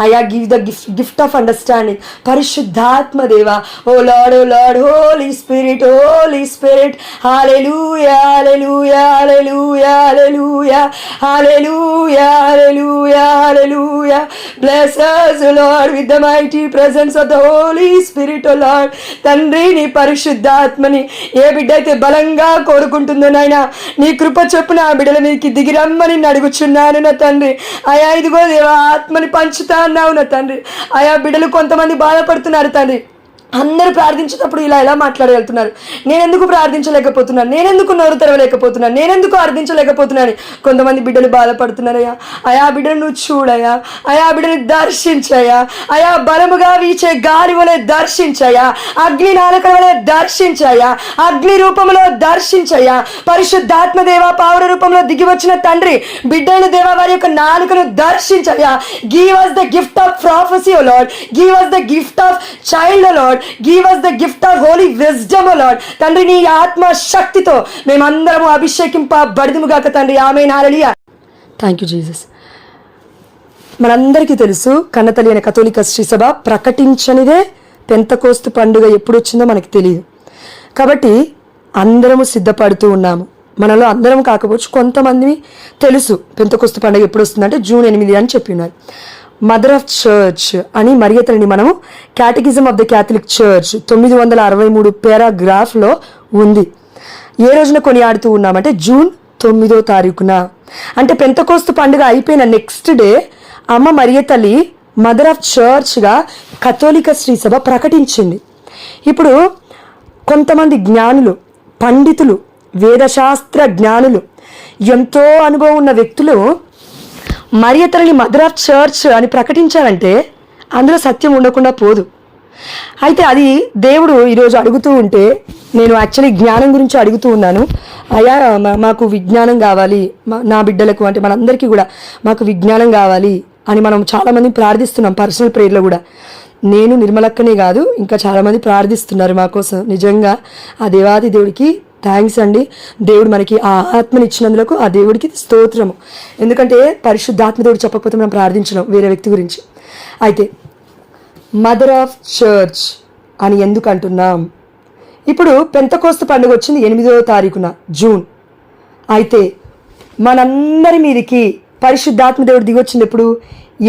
అయా give the gift of understanding. పరిశుద్ధాత్మ దేవ, O Lord Holy Spirit hallelujah hallelujah hallelujah hallelujah hallelujah hallelujah hallelujah. Bless us O Lord with the mighty presence of the Holy Spirit O Lord. తండ్రి, నీ పరిశుద్ధాత్మని ఏ బిడ్డ అయితే బలంగా కోరుకుంటుందో నాయన, నీ కృప చొప్పున ఆ బిడ్డల నీకు దిగిరమ్మని అడుగుచున్నాను నా తండ్రి. అయా ఇదిగో దేవా, ఆత్మని పంచుతా అన్నావు నా తండ్రి. ఆయా బిడ్డలు కొంతమంది బాధపడుతున్నారు తండ్రి. అందరూ ప్రార్థించేటప్పుడు ఇలా మాట్లాడగలుగుతున్నారు, నేనెందుకు ప్రార్థించలేకపోతున్నాను, నేనెందుకు నోరు తెరవలేకపోతున్నాను, నేనెందుకు అర్థించలేకపోతున్నాను. కొంతమంది బిడ్డలు బాధపడుతున్నారయ్యా. అయా బిడ్డను నువ్వు చూడయా, అయా బిడ్డని దర్శించయా, అయా బలముగా వీచే గాలి వలె దర్శించయా, అగ్ని నాలుక వలె దర్శించయా, అగ్ని రూపంలో దర్శించయా. పరిశుద్ధాత్మ దేవ, పావుర రూపంలో దిగి వచ్చిన తండ్రి, బిడ్డలను దేవ వారి యొక్క నాలుకను దర్శించయా. Give us the gift of prophecy O Lord, give us the gift of child O Lord, give us the gift of holy wisdom O Lord. తండ్రి, నీ ఆత్మ శక్తితో మేమందరము అభిషేకింపబడిదుముగాక తండ్రి. Amen hallelujah. Thank you Jesus. మనందరికీ తెలుసు, కన్నతల్లి అయిన కథోలిక శ్రీసభ ప్రకటించనిదే పెంతకోస్తు పండుగ ఎప్పుడు వచ్చిందో మనకు తెలియదు. కాబట్టి అందరము సిద్ధపడుతూ ఉన్నాము. మనలో అందరం కాకపోవచ్చు, కొంతమంది తెలుసు పెంతకోస్తు పండుగ ఎప్పుడు వస్తుందంటే జూన్ 8 అని చెప్పి ఉన్నారు. మదర్ ఆఫ్ చర్చ్ అని మరియ తల్లిని మనము catechism of the Catholic church 963 పారాగ్రాఫ్లో ఉంది. ఏ రోజున కొనియాడుతూ ఉన్నామంటే జూన్ 9వ తారీఖున. అంటే పెంతకోస్తు పండుగ అయిపోయిన నెక్స్ట్ డే అమ్మ మరియ తల్లి మదర్ ఆఫ్ చర్చ్గా కథోలిక శ్రీసభ ప్రకటించింది. ఇప్పుడు కొంతమంది జ్ఞానులు, పండితులు, వేదశాస్త్ర జ్ఞానులు, ఎంతో అనుభవం ఉన్న వ్యక్తులు మరియ తల్లిని మదర్ ఆఫ్ చర్చ్ అని ప్రకటించాలంటే అందులో సత్యం ఉండకుండా పోదు. అయితే అది దేవుడు ఈరోజు అడుగుతూ ఉంటే, నేను యాక్చువల్లీ జ్ఞానం గురించి అడుగుతూ ఉన్నాను. అయ్యా మాకు విజ్ఞానం కావాలి, నా బిడ్డలకు అంటే మనందరికీ కూడా మాకు విజ్ఞానం కావాలి అని మనం చాలామంది ప్రార్థిస్తున్నాం పర్సనల్ ప్రేయర్లో కూడా. నేను నిర్మలక్కనే కాదు, ఇంకా చాలామంది ప్రార్థిస్తున్నారు మా కోసం. నిజంగా ఆ దేవాది దేవుడికి థ్యాంక్స్ అండి. దేవుడు మనకి ఆ ఆత్మనిచ్చినందుకు ఆ దేవుడికి స్తోత్రము. ఎందుకంటే పరిశుద్ధాత్మ దేవుడు చెప్పకపోతే మనం ప్రార్థించడం వేరే వ్యక్తి గురించి. అయితే మదర్ ఆఫ్ చర్చ్ అని ఎందుకు అంటున్నాం? ఇప్పుడు పెంతకోస్తు పండుగ వచ్చింది 8వ తారీఖున జూన్. అయితే మనందరి మీదకి పరిశుద్ధాత్మ దేవుడు దిగొచ్చింది ఎప్పుడు?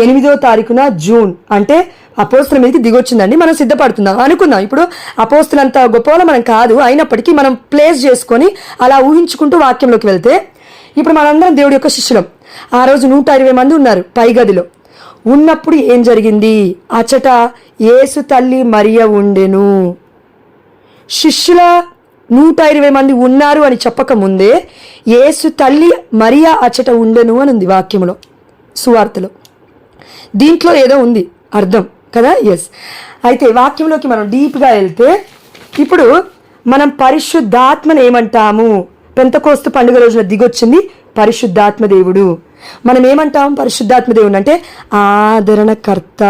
8వ తారీఖున జూన్. అంటే అపోస్తుల మీదకి దిగొచ్చిందండి. మనం సిద్ధపడుతున్నాం అనుకుందాం. ఇప్పుడు అపోస్తులంత గొప్పవాళ్ళం మనం కాదు, అయినప్పటికీ మనం ప్లేస్ చేసుకొని అలా ఊహించుకుంటూ వాక్యంలోకి వెళ్తే, ఇప్పుడు మనందరం దేవుడి యొక్క శిష్యులం. ఆ రోజు 120 మంది ఉన్నారు పై గదిలో. ఉన్నప్పుడు ఏం జరిగింది? అచట యేసు తల్లి మరియ ఉండెను. శిష్యుల 120 మంది ఉన్నారు అని చెప్పకముందే యేసు తల్లి మరియ అచట ఉండెను అని ఉంది వాక్యంలో, సువార్తలో. దీంట్లో ఏదో ఉంది అర్థం కదా? ఎస్. అయితే వాక్యంలోకి మనం డీప్గా వెళ్తే, ఇప్పుడు మనం పరిశుద్ధాత్మను ఏమంటాము? పెంతకోస్తు పండుగ రోజున దిగొచ్చింది పరిశుద్ధాత్మ దేవుడు. మనం ఏమంటాం పరిశుద్ధాత్మ దేవుని అంటే? ఆదరణకర్త.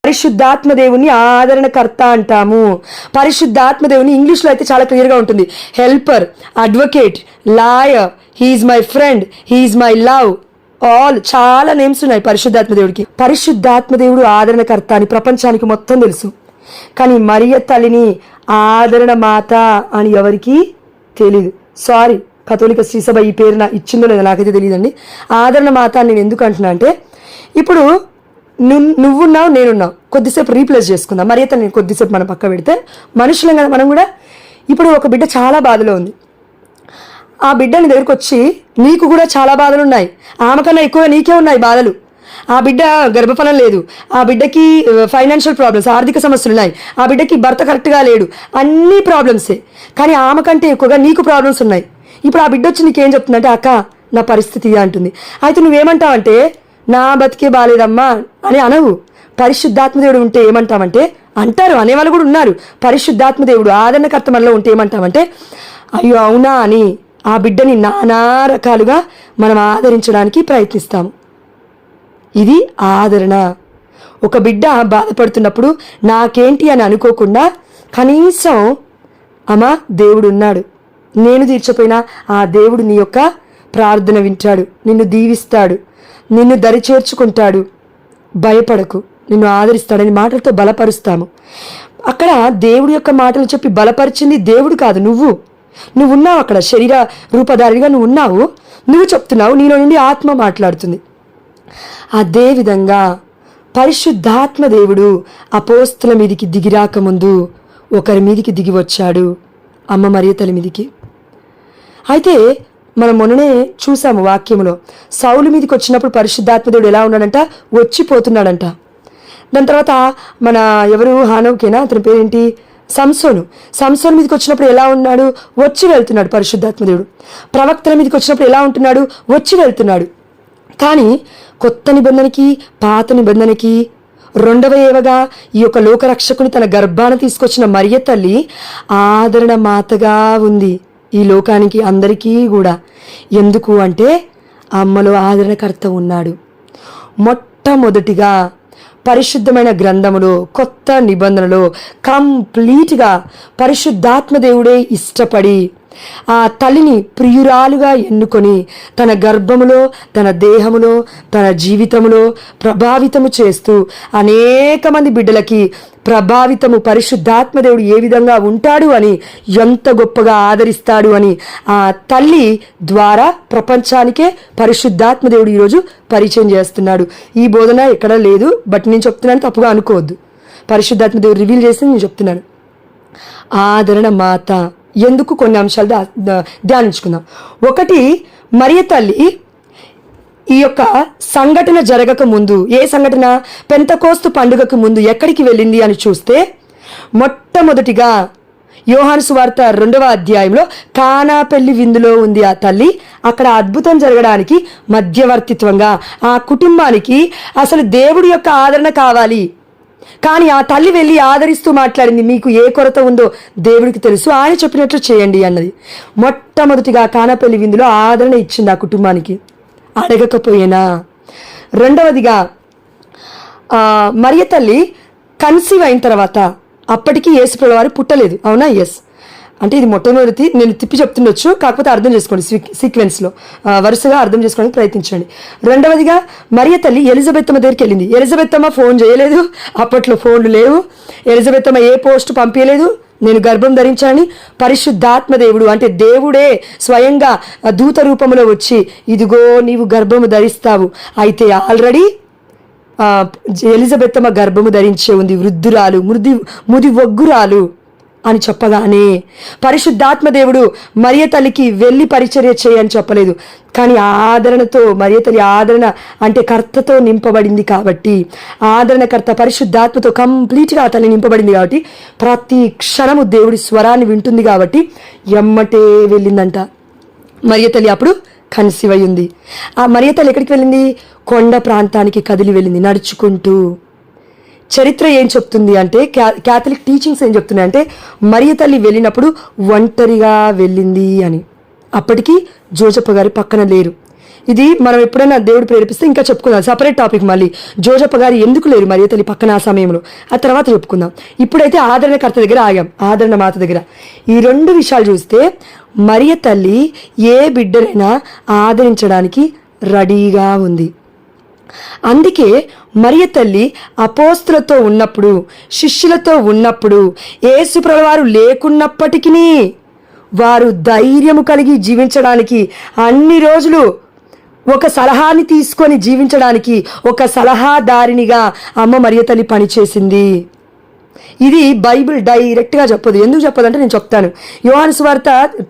పరిశుద్ధాత్మ దేవుని ఆదరణకర్త అంటాము. పరిశుద్ధాత్మ దేవుని ఇంగ్లీష్లో అయితే చాలా క్లియర్గా ఉంటుంది. Helper, advocate, lawyer, he's my friend, he's my love, all చాలా నేమ్స్ ఉన్నాయి పరిశుద్ధాత్మ దేవుడికి. పరిశుద్ధాత్మ దేవుడు ఆదరణకర్త అని ప్రపంచానికి మొత్తం తెలుసు. కానీ మరియ తల్లిని ఆదరణ మాత అని ఎవరికి తెలీదు. సారీ, కథోలిక శ్రీసభ ఈ పేరు ఇచ్చిందో లేదో నాకైతే తెలియదండి. ఆదరణ మాత అని నేను ఎందుకు అంటున్నా అంటే, ఇప్పుడు నువ్వున్నావు, నేనున్నావు, కొద్దిసేపు రీప్లేస్ చేసుకుందాం. మరియ తల్లిని కొద్దిసేపు మనం పక్క పెడితే, మనుషులం కదా మనం కూడా. ఇప్పుడు ఒక బిడ్డ చాలా బాధలో ఉంది. ఆ బిడ్డని దగ్గరికి వచ్చి, నీకు కూడా చాలా బాధలు ఉన్నాయి, ఆమె కన్నా ఎక్కువ నీకే ఉన్నాయి బాధలు. ఆ బిడ్డ గర్భఫలం లేదు, ఆ బిడ్డకి ఫైనాన్షియల్ ప్రాబ్లమ్స్, ఆర్థిక సమస్యలు ఉన్నాయి, ఆ బిడ్డకి భర్త కరెక్ట్గా లేడు, అన్ని ప్రాబ్లమ్సే. కానీ ఆమె కంటే ఎక్కువగా నీకు ప్రాబ్లమ్స్ ఉన్నాయి. ఇప్పుడు ఆ బిడ్డ వచ్చి నీకేం చెప్తుందంటే, అక్క నా పరిస్థితి అంటుంది. అయితే నువ్వేమంటావంటే, నా బతికే బాలేదమ్మా అని అనవు. పరిశుద్ధాత్మదేవుడు ఉంటే ఏమంటామంటే, అంటారు, అనేవాళ్ళు కూడా ఉన్నారు. పరిశుద్ధాత్మదేవుడు ఆదరణకర్త మనలో ఉంటే ఏమంటామంటే, అయ్యో అవునా అని ఆ బిడ్డని నానా రకాలుగా మనం ఆదరించడానికి ప్రయత్నిస్తాము. ఇది ఆదరణ. ఒక బిడ్డ బాధపడుతున్నప్పుడు నాకేంటి అని అనుకోకుండా కనీసం అమ్మా దేవుడు ఉన్నాడు, నేను తీర్చపోయినా ఆ దేవుడు నీ యొక్క ప్రార్థన వింటాడు, నిన్ను దీవిస్తాడు, నిన్ను దరి చేర్చుకుంటాడు, భయపడకు, నిన్ను ఆదరిస్తాడని మాటలతో బలపరుస్తాము. అక్కడ దేవుడి యొక్క మాటలు చెప్పి బలపరిచింది దేవుడు కాదు, నువ్వు ఉన్నావు అక్కడ, శరీర రూపధారిగా నువ్వు ఉన్నావు, నువ్వు చెప్తున్నావు, నీలో నుండి ఆత్మ మాట్లాడుతుంది. అదేవిధంగా పరిశుద్ధాత్మ దేవుడు అపోస్తుల మీదికి దిగిరాకముందు ఒకరి మీదికి దిగి వచ్చాడు, అమ్మ మరియ తల్లి మీదికి. అయితే మనం మొన్ననే చూసాము వాక్యంలో, సౌలు మీదకి వచ్చినప్పుడు పరిశుద్ధాత్మ దేవుడు ఎలా ఉన్నాడంట, వచ్చిపోతున్నాడంట. దాని తర్వాత మన ఎవరు హానోకేనా, అతని పేరేంటి, సంసోను మీదకి వచ్చినప్పుడు ఎలా ఉన్నాడు, వచ్చి వెళ్తున్నాడు పరిశుద్ధాత్మ దేవుడు. ప్రవక్తల మీదకి వచ్చినప్పుడు ఎలా ఉంటున్నాడు, వచ్చి వెళ్తున్నాడు. కానీ కొత్త నిబంధనకి పాత నిబంధనకి రెండవ ఏవగా ఈ యొక్క లోకరక్షకుని తన గర్భాన తీసుకొచ్చిన మరియ తల్లి ఆదరణ మాతగా ఉంది ఈ లోకానికి, అందరికీ కూడా. ఎందుకు అంటే అమ్మలో ఆదరణకర్త ఉన్నాడు. మొట్టమొదటిగా పరిశుద్ధమైన గ్రంథములో కొత్త నిబంధనలో కంప్లీట్గా పరిశుద్ధాత్మ దేవుడే ఇష్టపడి ఆ తల్లిని ప్రియురాలుగా ఎన్నుకొని తన గర్భములో, తన దేహములో, తన జీవితములో ప్రభావితము చేస్తూ అనేక మంది బిడ్డలకి ప్రభావితము పరిశుద్ధాత్మ దేవుడు ఏ విధంగా ఉంటాడు అని, ఎంత గొప్పగా ఆదరిస్తాడు అని ఆ తల్లి ద్వారా ప్రపంచానికే పరిశుద్ధాత్మ దేవుడు ఈరోజు పరిచయం చేస్తున్నాడు. ఈ బోధన ఎక్కడ లేదు, బట్ నేను చెప్తున్నాను, తప్పుగా అనుకోవద్దు. పరిశుద్ధాత్మ దేవుడు రివీల్ చేసి నేను చెప్తున్నాను. ఆదరణ మాత ఎందుకు, కొన్ని అంశాలు ధ్యానించుకుందాం. ఒకటి, మరియ తల్లి ఈ యొక్క సంఘటన జరగక ముందు, ఏ సంఘటన, పెంతకోస్తు పండుగకు ముందు ఎక్కడికి వెళ్ళింది అని చూస్తే, మొట్టమొదటిగా యోహాను సువార్త 2వ అధ్యాయంలో కానా పెళ్లి విందులో ఉంది ఆ తల్లి. అక్కడ అద్భుతం జరగడానికి మధ్యవర్తిత్వంగా ఆ కుటుంబానికి అసలు దేవుడి యొక్క ఆదరణ కావాలి, కానీ ఆ తల్లి వెళ్ళి ఆదరిస్తూ మాట్లాడింది, మీకు ఏ కొరత ఉందో దేవుడికి తెలుసు, ఆయన చెప్పినట్లు చేయండి అన్నది. మొట్టమొదటిగా కానాపల్లి విందులో ఆదరణ ఇచ్చింది ఆ కుటుంబానికి, అడగకపోయినా. రెండవదిగా మరియ తల్లి కన్సీవ్ అయిన తర్వాత, అప్పటికి యేసుప్రభువు వారు పుట్టలేదు, అవునా? ఎస్. అంటే ఇది మొట్టమొదటి, నేను తిప్పి చెప్తుండొచ్చు, కాకపోతే అర్థం చేసుకోండి, సీక్వెన్స్లో వరుసగా అర్థం చేసుకోవడానికి ప్రయత్నించండి. రెండవదిగా మరియ తల్లి ఎలిజబెత్తమ్మ దగ్గరికి వెళ్ళింది. ఎలిజబెత్తమ్మ ఫోన్ చేయలేదు, అప్పట్లో ఫోన్లు లేవు. ఎలిజబెత్తమ్మ ఏ పోస్ట్ పంపించలేదు, నేను గర్భం ధరించాలని. పరిశుద్ధాత్మ దేవుడు అంటే దేవుడే స్వయంగా దూత రూపంలో వచ్చి, ఇదిగో నీవు గర్భము ధరిస్తావు. అయితే ఆల్రెడీ ఎలిజబెత్తమ్మ గర్భము ధరించే ఉంది, వృద్ధురాలు, ముది ఒగ్గురాలు అని చెప్పగానే పరిశుద్ధాత్మ దేవుడు మరియ తల్లికి వెళ్ళి పరిచర్య చేయని చెప్పలేదు. కానీ ఆదరణతో, మరియ తల్లి ఆదరణ అంటే కర్తతో నింపబడింది కాబట్టి, ఆదరణకర్త పరిశుద్ధాత్మతో కంప్లీట్గా ఆ తల్లి నింపబడింది కాబట్టి, ప్రతి క్షణము దేవుడి స్వరాన్ని వింటుంది కాబట్టి ఎమ్మటే వెళ్ళిందంట మరియ తల్లి. అప్పుడు కన్సీవ్ అయ్యింది. ఆ మరియ తల్లి ఎక్కడికి వెళ్ళింది, కొండ ప్రాంతానికి కదిలి వెళ్ళింది నడుచుకుంటూ. చరిత్ర ఏం చెప్తుంది అంటే, క్యాథలిక్ టీచింగ్స్ ఏం చెప్తున్నాయి అంటే, మరియ తల్లి వెళ్ళినప్పుడు ఒంటరిగా వెళ్ళింది అని. అప్పటికి జోజప్ప గారి పక్కన లేరు. ఇది మనం ఎప్పుడైనా దేవుడు ప్రేరేపిస్తే ఇంకా చెప్పుకుందాం, సపరేట్ టాపిక్. మళ్ళీ జోజప్ప గారు ఎందుకు లేరు మరియ తల్లి పక్కన ఆ సమయంలో, ఆ తర్వాత చెప్పుకుందాం. ఇప్పుడైతే ఆదరణకర్త దగ్గర ఆగాం, ఆదరణ మాత దగ్గర. ఈ రెండు విషయాలు చూస్తే మరియ తల్లి ఏ బిడ్డనైనా ఆదరించడానికి రెడీగా ఉంది. అందుకే మరియ తల్లి అపోస్తులతో ఉన్నప్పుడు, శిష్యులతో ఉన్నప్పుడు, యేసుప్రభువు వారు లేకున్నప్పటికీ వారు ధైర్యము కలిగి జీవించడానికి, అన్ని రోజులు ఒక సలహాని తీసుకొని జీవించడానికి ఒక సలహాదారినిగా అమ్మ మరియ తల్లి పనిచేసింది. ఇది బైబిల్ డైరెక్ట్గా చెప్పదు. ఎందుకు చెప్పదంటే నేను చెప్తాను. యోహాను సువార్త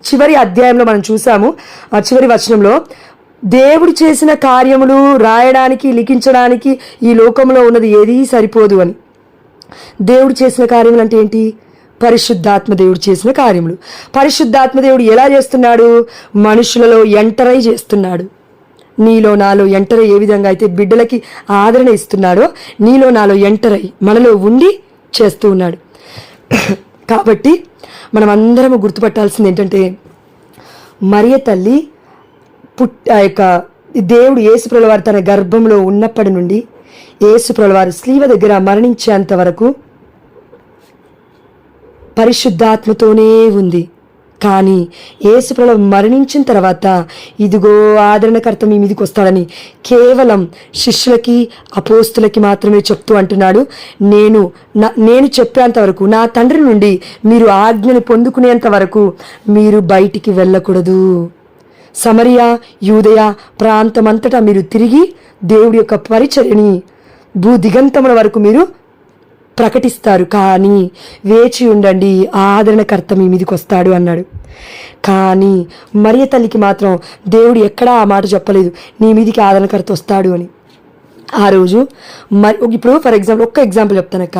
చివరి అధ్యాయంలో మనం చూసాము, ఆ చివరి వచనంలో, దేవుడు చేసిన కార్యములు రాయడానికి, లిఖించడానికి ఈ లోకంలో ఉన్నది ఏదీ సరిపోదు అని. దేవుడు చేసిన కార్యములు అంటే ఏంటి? పరిశుద్ధాత్మ దేవుడు చేసిన కార్యములు. పరిశుద్ధాత్మ దేవుడు ఎలా చేస్తున్నాడు? మనుషులలో ఎంటరై చేస్తున్నాడు. నీలో నాలో ఎంటరై ఏ విధంగా అయితే బిడ్డలకి ఆదరణ ఇస్తున్నాడో, నీలో నాలో ఎంటరై మనలో ఉండి చేస్తూ ఉన్నాడు. కాబట్టి మనం అందరము గుర్తుపట్టాల్సింది ఏంటంటే, మరియ తల్లి యొక్క దేవుడు యేసుప్రభువు వారు తన గర్భంలో ఉన్నప్పటి నుండి యేసుప్రభువు వారు స్లీవ దగ్గర మరణించేంత వరకు పరిశుద్ధాత్మతోనే ఉంది. కానీ యేసుప్రభు మరణించిన తర్వాత ఇదిగో ఆదరణకర్త మీ మీదకి వస్తాడని కేవలం శిష్యులకి అపోస్తులకి మాత్రమే చెప్తూ అంటున్నాడు, నేను చెప్పేంత వరకు, నా తండ్రి నుండి మీరు ఆజ్ఞను పొందుకునేంత వరకు మీరు బయటికి వెళ్ళకూడదు. సమరియా యూదయ ప్రాంతమంతటా మీరు తిరిగి దేవుడి యొక్క పరిచర్యని భూదిగంతముల వరకు మీరు ప్రకటిస్తారు, కానీ వేచి ఉండండి, ఆదరణకర్త మీ మీదకి వస్తాడు అన్నాడు. కానీ మరియ తల్లికి మాత్రం దేవుడు ఎక్కడా ఆ మాట చెప్పలేదు, నీ మీదికి ఆదరణకర్త వస్తాడు అని. ఆ రోజు ఇప్పుడు ఫర్ ఎగ్జాంపుల్ ఒక్క ఎగ్జాంపుల్ చెప్తానక్క,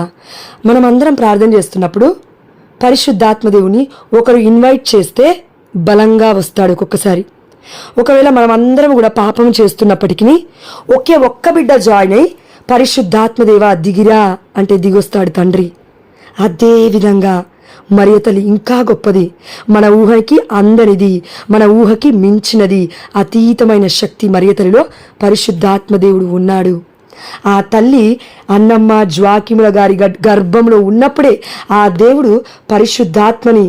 మనం అందరం ప్రార్థన చేస్తున్నప్పుడు పరిశుద్ధాత్మ దేవుని ఒకరు ఇన్వైట్ చేస్తే బలంగా వస్తాడు ఒక్కొక్కసారి. ఒకవేళ మనం అందరం కూడా పాపం చేస్తున్నప్పటికీ ఒక్క బిడ్డ జాయిన్ అయి పరిశుద్ధాత్మదేవ దిగిరా అంటే దిగొస్తాడు తండ్రి. అదే విధంగా మరియ తల్లి ఇంకా గొప్పది, మన ఊహకి అందనిది, మన ఊహకి మించినది, అతీతమైన శక్తి మరియ తల్లిలో పరిశుద్ధాత్మదేవుడు ఉన్నాడు. ఆ తల్లి అన్నమ్మ జ్వాకిముల గారి గర్భంలో ఉన్నప్పుడే ఆ దేవుడు పరిశుద్ధాత్మని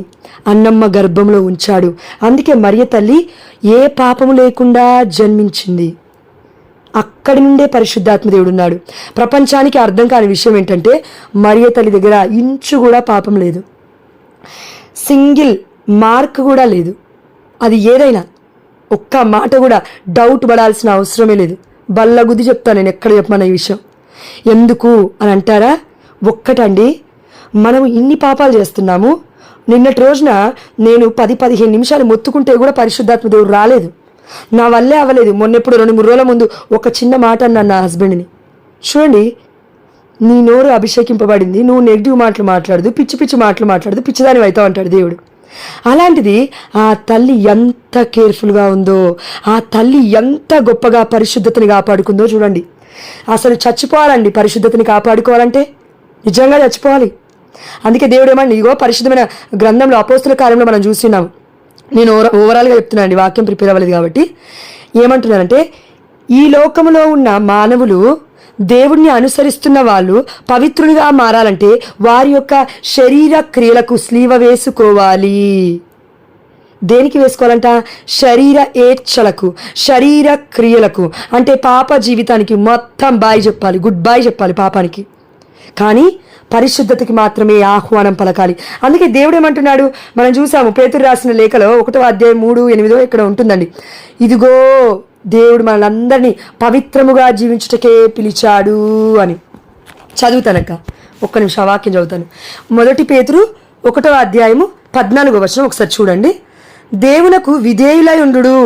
అన్నమ్మ గర్భంలో ఉంచాడు. అందుకే మరియ తల్లి ఏ పాపము లేకుండా జన్మించింది. అక్కడి నుండే పరిశుద్ధాత్మ దేవుడు ఉన్నాడు. ప్రపంచానికి అర్థం కాని విషయం ఏంటంటే మరియ తల్లి దగ్గర ఇంచు కూడా పాపం లేదు, సింగిల్ మార్క్ కూడా లేదు. అది ఏదైనా ఒక్క మాట కూడా డౌట్ పడాల్సిన అవసరమే లేదు. బల్లగుద్ది చెప్తాను నేను ఎక్కడ చెప్పమన్న ఈ విషయం. ఎందుకు అని అంటారా? ఒక్కటండి, మనం ఇన్ని పాపాలు చేస్తున్నాము. నిన్నటి రోజున నేను 10-15 నిమిషాలు మొత్తుకుంటే కూడా పరిశుద్ధాత్మ దేవుడు రాలేదు, నా వల్లే అవ్వలేదు. మొన్నెప్పుడు 2-3 రోజుల ముందు ఒక చిన్న మాట అన్నాను నా హస్బెండ్ని, చూడండి నీ నోరు అభిషేకింపబడింది, నువ్వు నెగిటివ్ మాటలు మాట్లాడదు, పిచ్చి మాటలు మాట్లాడదు, పిచ్చిదాని అవుతావు అంటాడు దేవుడు. అలాంటిది ఆ తల్లి ఎంత కేర్ఫుల్గా ఉందో, ఆ తల్లి ఎంత గొప్పగా పరిశుద్ధతని కాపాడుకుందో చూడండి. అసలు చచ్చిపోవాలండి పరిశుద్ధతని కాపాడుకోవాలంటే, నిజంగా చచ్చిపోవాలి. అందుకే దేవుడు ఏమన్నా ఇగో పరిశుద్ధమైన గ్రంథంలో అపోస్తుల కాలంలో మనం చూస్తున్నాము. నేను ఓవరాల్గా చెప్తున్నాను అండి, వాక్యం ప్రిపేర్ అవ్వలేదు కాబట్టి. ఏమంటున్నానంటే ఈ లోకంలో ఉన్న మానవులు దేవుడిని అనుసరిస్తున్న వాళ్ళు పవిత్రులుగా మారాలంటే వారి యొక్క శరీర క్రియలకు స్లీవ వేసుకోవాలి. దేనికి వేసుకోవాలంట? శరీర ఏచ్ఛలకు, శరీర క్రియలకు. అంటే పాప జీవితానికి మొత్తం బాయ్ చెప్పాలి, గుడ్ బై చెప్పాలి పాపానికి. కానీ పరిశుద్ధతకి మాత్రమే ఆహ్వానం పలకాలి. అందుకే దేవుడు ఏమంటున్నాడు, మనం చూసాము పేతురు రాసిన లేఖలో 1వ అధ్యాయం 3:8 ఇక్కడ ఉంటుందండి. ఇదిగో దేవుడు మనల్ని పవిత్రముగా జీవించుటకే పిలిచాడు అని. చదువుతానక్క, ఒక్క నిమిషం ఆ వాక్యం చదువుతాను. 1 పేతురు 1వ అధ్యాయము 14వ వచనం ఒకసారి చూడండి. దేవునకు విధేయులై ఉండుడు.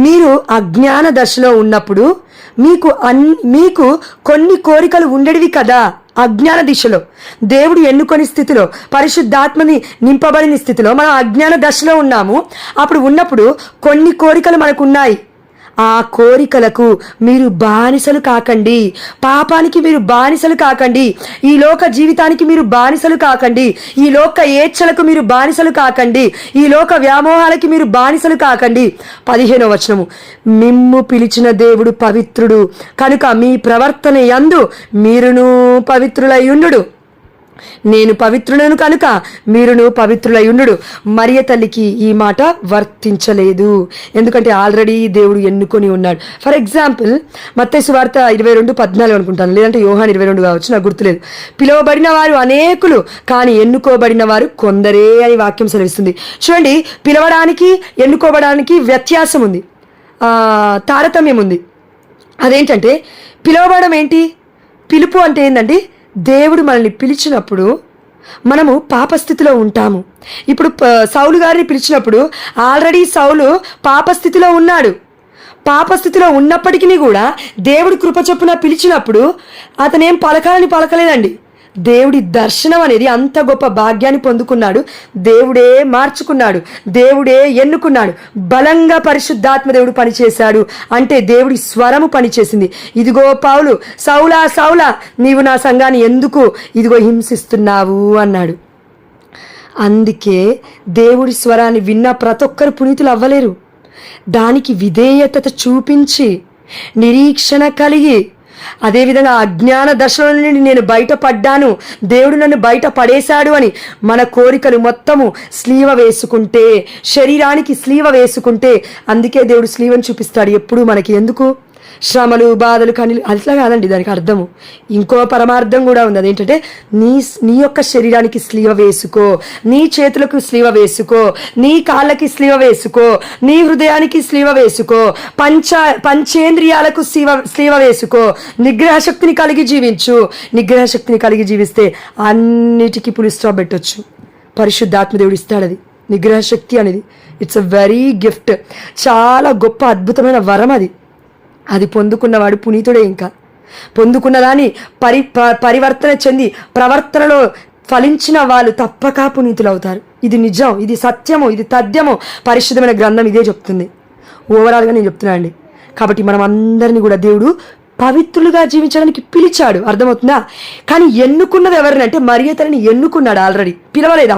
మీరు అజ్ఞాన దశలో ఉన్నప్పుడు మీకు కొన్ని కోరికలు ఉండేవి కదా. అజ్ఞాన దిశలో, దేవుడు ఎన్నుకొని స్థితిలో, పరిశుద్ధాత్మని నింపబడిన స్థితిలో మనం అజ్ఞాన దశలో ఉన్నాము. ఉన్నప్పుడు కొన్ని కోరికలు మనకు ఉన్నాయి. ఆ కోరికలకు మీరు బానిసలు కాకండి, పాపానికి మీరు బానిసలు కాకండి, ఈ లోక జీవితానికి మీరు బానిసలు కాకండి, ఈ లోక ఏచ్ఛలకు మీరు బానిసలు కాకండి, ఈ లోక వ్యామోహాలకి మీరు బానిసలు కాకండి. 15వ వచనము, మిమ్ము పిలిచిన దేవుడు పవిత్రుడు కనుక మీ ప్రవర్తన యందు మీరును పవిత్రులై ఉండుడు. నేను పవిత్రులను కనుక మీరును పవిత్రులై ఉండుడు. మరియ తల్లికి ఈ మాట వర్తించలేదు, ఎందుకంటే ఆల్రెడీ దేవుడు ఎన్నుకొని ఉన్నాడు. ఫర్ ఎగ్జాంపుల్ మత్తయి సువార్త 22:14 అనుకుంటాను, లేదంటే యోహాను 22 కావచ్చు, నాకు గుర్తులేదు. పిలువబడిన వారు అనేకులు కానీ ఎన్నుకోబడిన వారు కొందరే అని వాక్యం సెలవిస్తుంది. చూడండి, పిలవడానికి ఎన్నుకోబడానికి వ్యత్యాసం ఉంది, తారతమ్యం ఉంది. అదేంటంటే పిలువబడడం ఏంటి? పిలుపు అంటే ఏంటండి, దేవుడు మనల్ని పిలిచినప్పుడు మనము పాపస్థితిలో ఉంటాము. ఇప్పుడు సౌలు గారిని పిలిచినప్పుడు ఆల్రెడీ సౌలు పాపస్థితిలో ఉన్నాడు. పాపస్థితిలో ఉన్నప్పటికీ కూడా దేవుడి కృప చొప్పున పిలిచినప్పుడు అతనేం పలకలేదండి. దేవుడి దర్శనం అనేది అంత గొప్ప భాగ్యాన్ని పొందుకున్నాడు. దేవుడే మార్చుకున్నాడు, దేవుడే ఎన్నుకున్నాడు. బలంగా పరిశుద్ధాత్మ దేవుడు పనిచేశాడు. అంటే దేవుడి స్వరము పనిచేసింది. ఇదిగో పౌలు, సౌలా సౌలా నీవు నా సంఘాన్ని ఎందుకు ఇదిగో హింసిస్తున్నావు అన్నాడు. అందుకే దేవుడి స్వరాన్ని విన్న ప్రతి ఒక్కరు పునీతులు అవ్వలేరు. దానికి విధేయత చూపించి నిరీక్షణ కలిగి అదేవిధంగా అజ్ఞాన దశల నుండి నేను బయటపడ్డాను, దేవుడు నన్ను బయట పడేశాడు అని మన కోరికలు మొత్తము స్లీవ వేసుకుంటే, శరీరానికి స్లీవ వేసుకుంటే, అందుకే దేవుడు స్లీవను చూపిస్తాడు ఎప్పుడు మనకి. ఎందుకు? శ్రమలు, బాధలు, కన్నీళ్ళు, అట్లా కాదండి దానికి అర్థము. ఇంకో పరమార్థం కూడా ఉంది. అదేంటంటే నీ యొక్క శరీరానికి స్లీవ వేసుకో, నీ చేతులకు స్లీవ వేసుకో, నీ కాళ్ళకి స్లీవ వేసుకో, నీ హృదయానికి స్లీవ వేసుకో, పంచేంద్రియాలకు స్లీవ వేసుకో, నిగ్రహ శక్తిని కలిగి జీవించు. నిగ్రహ శక్తిని కలిగి జీవిస్తే అన్నిటికీ పులి స్టాప్ పెట్టొచ్చు. పరిశుద్ధాత్మదేవుడు ఇస్తాడు అది, నిగ్రహ శక్తి అనేది. ఇట్స్ అ వెరీ గిఫ్ట్, చాలా గొప్ప అద్భుతమైన వరం అది. అది పొందుకున్నవాడు పునీతుడే. ఇంకా పొందుకున్నదాన్ని పరివర్తన చెంది ప్రవర్తనలో ఫలించిన వాళ్ళు తప్పక పునీతులు అవుతారు. ఇది నిజం, ఇది సత్యము, ఇది తథ్యము. పరిశుద్ధమైన గ్రంథం ఇదే చెప్తుంది. ఓవరాల్గా నేను చెప్తున్నా అండి. కాబట్టి మనం అందరినీ కూడా దేవుడు పవిత్రులుగా జీవించడానికి పిలిచాడు, అర్థమవుతుందా? కానీ ఎన్నుకున్నది ఎవరినంటే మరియ తల్లిని ఎన్నుకున్నాడు. ఆల్రెడీ పిలవలేదు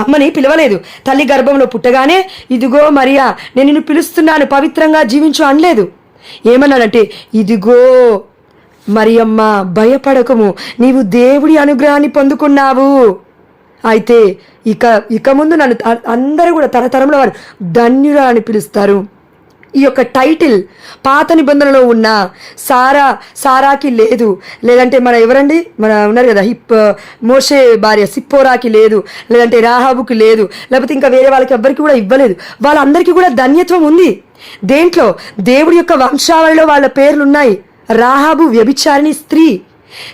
అమ్మని పిలవలేదు. తల్లి గర్భంలో పుట్టగానే ఇదిగో మరియా నేను నిన్ను పిలుస్తున్నాను, పవిత్రంగా జీవించు అనలేదు. ఏమన్నాడంటే, ఇదిగో మరియమ్మ భయపడకము, నీవు దేవుడి అనుగ్రహాన్ని పొందుకున్నావు. అయితే ఇక ముందు నన్ను అందరూ కూడా తరతరంలో వారు ధన్యురా అని పిలుస్తారు. ఈ యొక్క టైటిల్ పాత నిబంధనలో ఉన్న సారాకి లేదు, లేదంటే ఎవరండి మన ఉన్నారు కదా మోషే భార్య సిప్పోరాకి లేదు, లేదంటే రాహాబుకి లేదు, లేకపోతే ఇంకా వేరే వాళ్ళకి ఎవ్వరికి కూడా ఇవ్వలేదు. వాళ్ళందరికీ కూడా ధన్యత్వం ఉంది. దేంట్లో? దేవుడి యొక్క వంశావళిలో వాళ్ళ పేర్లున్నాయి. రాహాబు వ్యభిచారిణి స్త్రీ,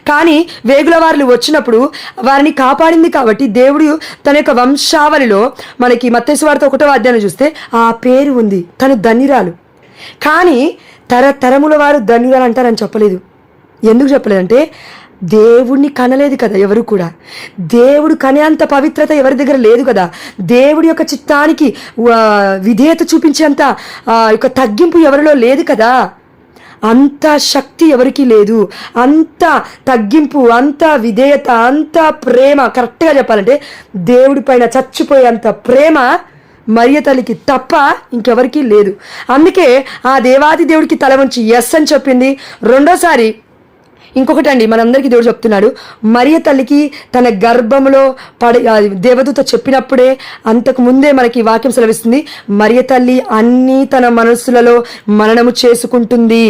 కానీ వేగుల వారు వచ్చినప్పుడు వారిని కాపాడింది కాబట్టి దేవుడు తన యొక్క వంశావళిలో మనకి మత్తయి సువార్త 1వ అధ్యాయం చూస్తే ఆ పేరు ఉంది, తను ధన్యురాలు. కానీ తరతరముల వారు ధన్యురాలు అంటారని చెప్పలేదు. ఎందుకు చెప్పలేదంటే దేవుడిని కనలేదు కదా ఎవరు కూడా. దేవుడు కనేంత పవిత్రత ఎవరి దగ్గర లేదు కదా. దేవుడి యొక్క చిత్తానికి విధేయత చూపించేంత యొక్క తగ్గింపు ఎవరిలో లేదు కదా. అంత శక్తి ఎవరికి లేదు. అంత తగ్గింపు, అంత విధేయత, అంత ప్రేమ, కరెక్ట్గా చెప్పాలంటే దేవుడి పైన చచ్చిపోయేంత ప్రేమ మరియ తల్లికి తప్ప ఇంకెవరికీ లేదు. అందుకే ఆ దేవాది దేవుడికి తల వంచి ఎస్ అని చెప్పింది. రెండోసారి ఇంకొకటి అండి, మనందరికీ దేవుడు చెప్తున్నాడు, మరియ తల్లికి తన గర్భంలో దేవదూత చెప్పినప్పుడే, అంతకు ముందే మనకి వాక్యం సెలవిస్తుంది, మరియ తల్లి అన్నీ తన మనస్సులలో మననము చేసుకుంటుంది.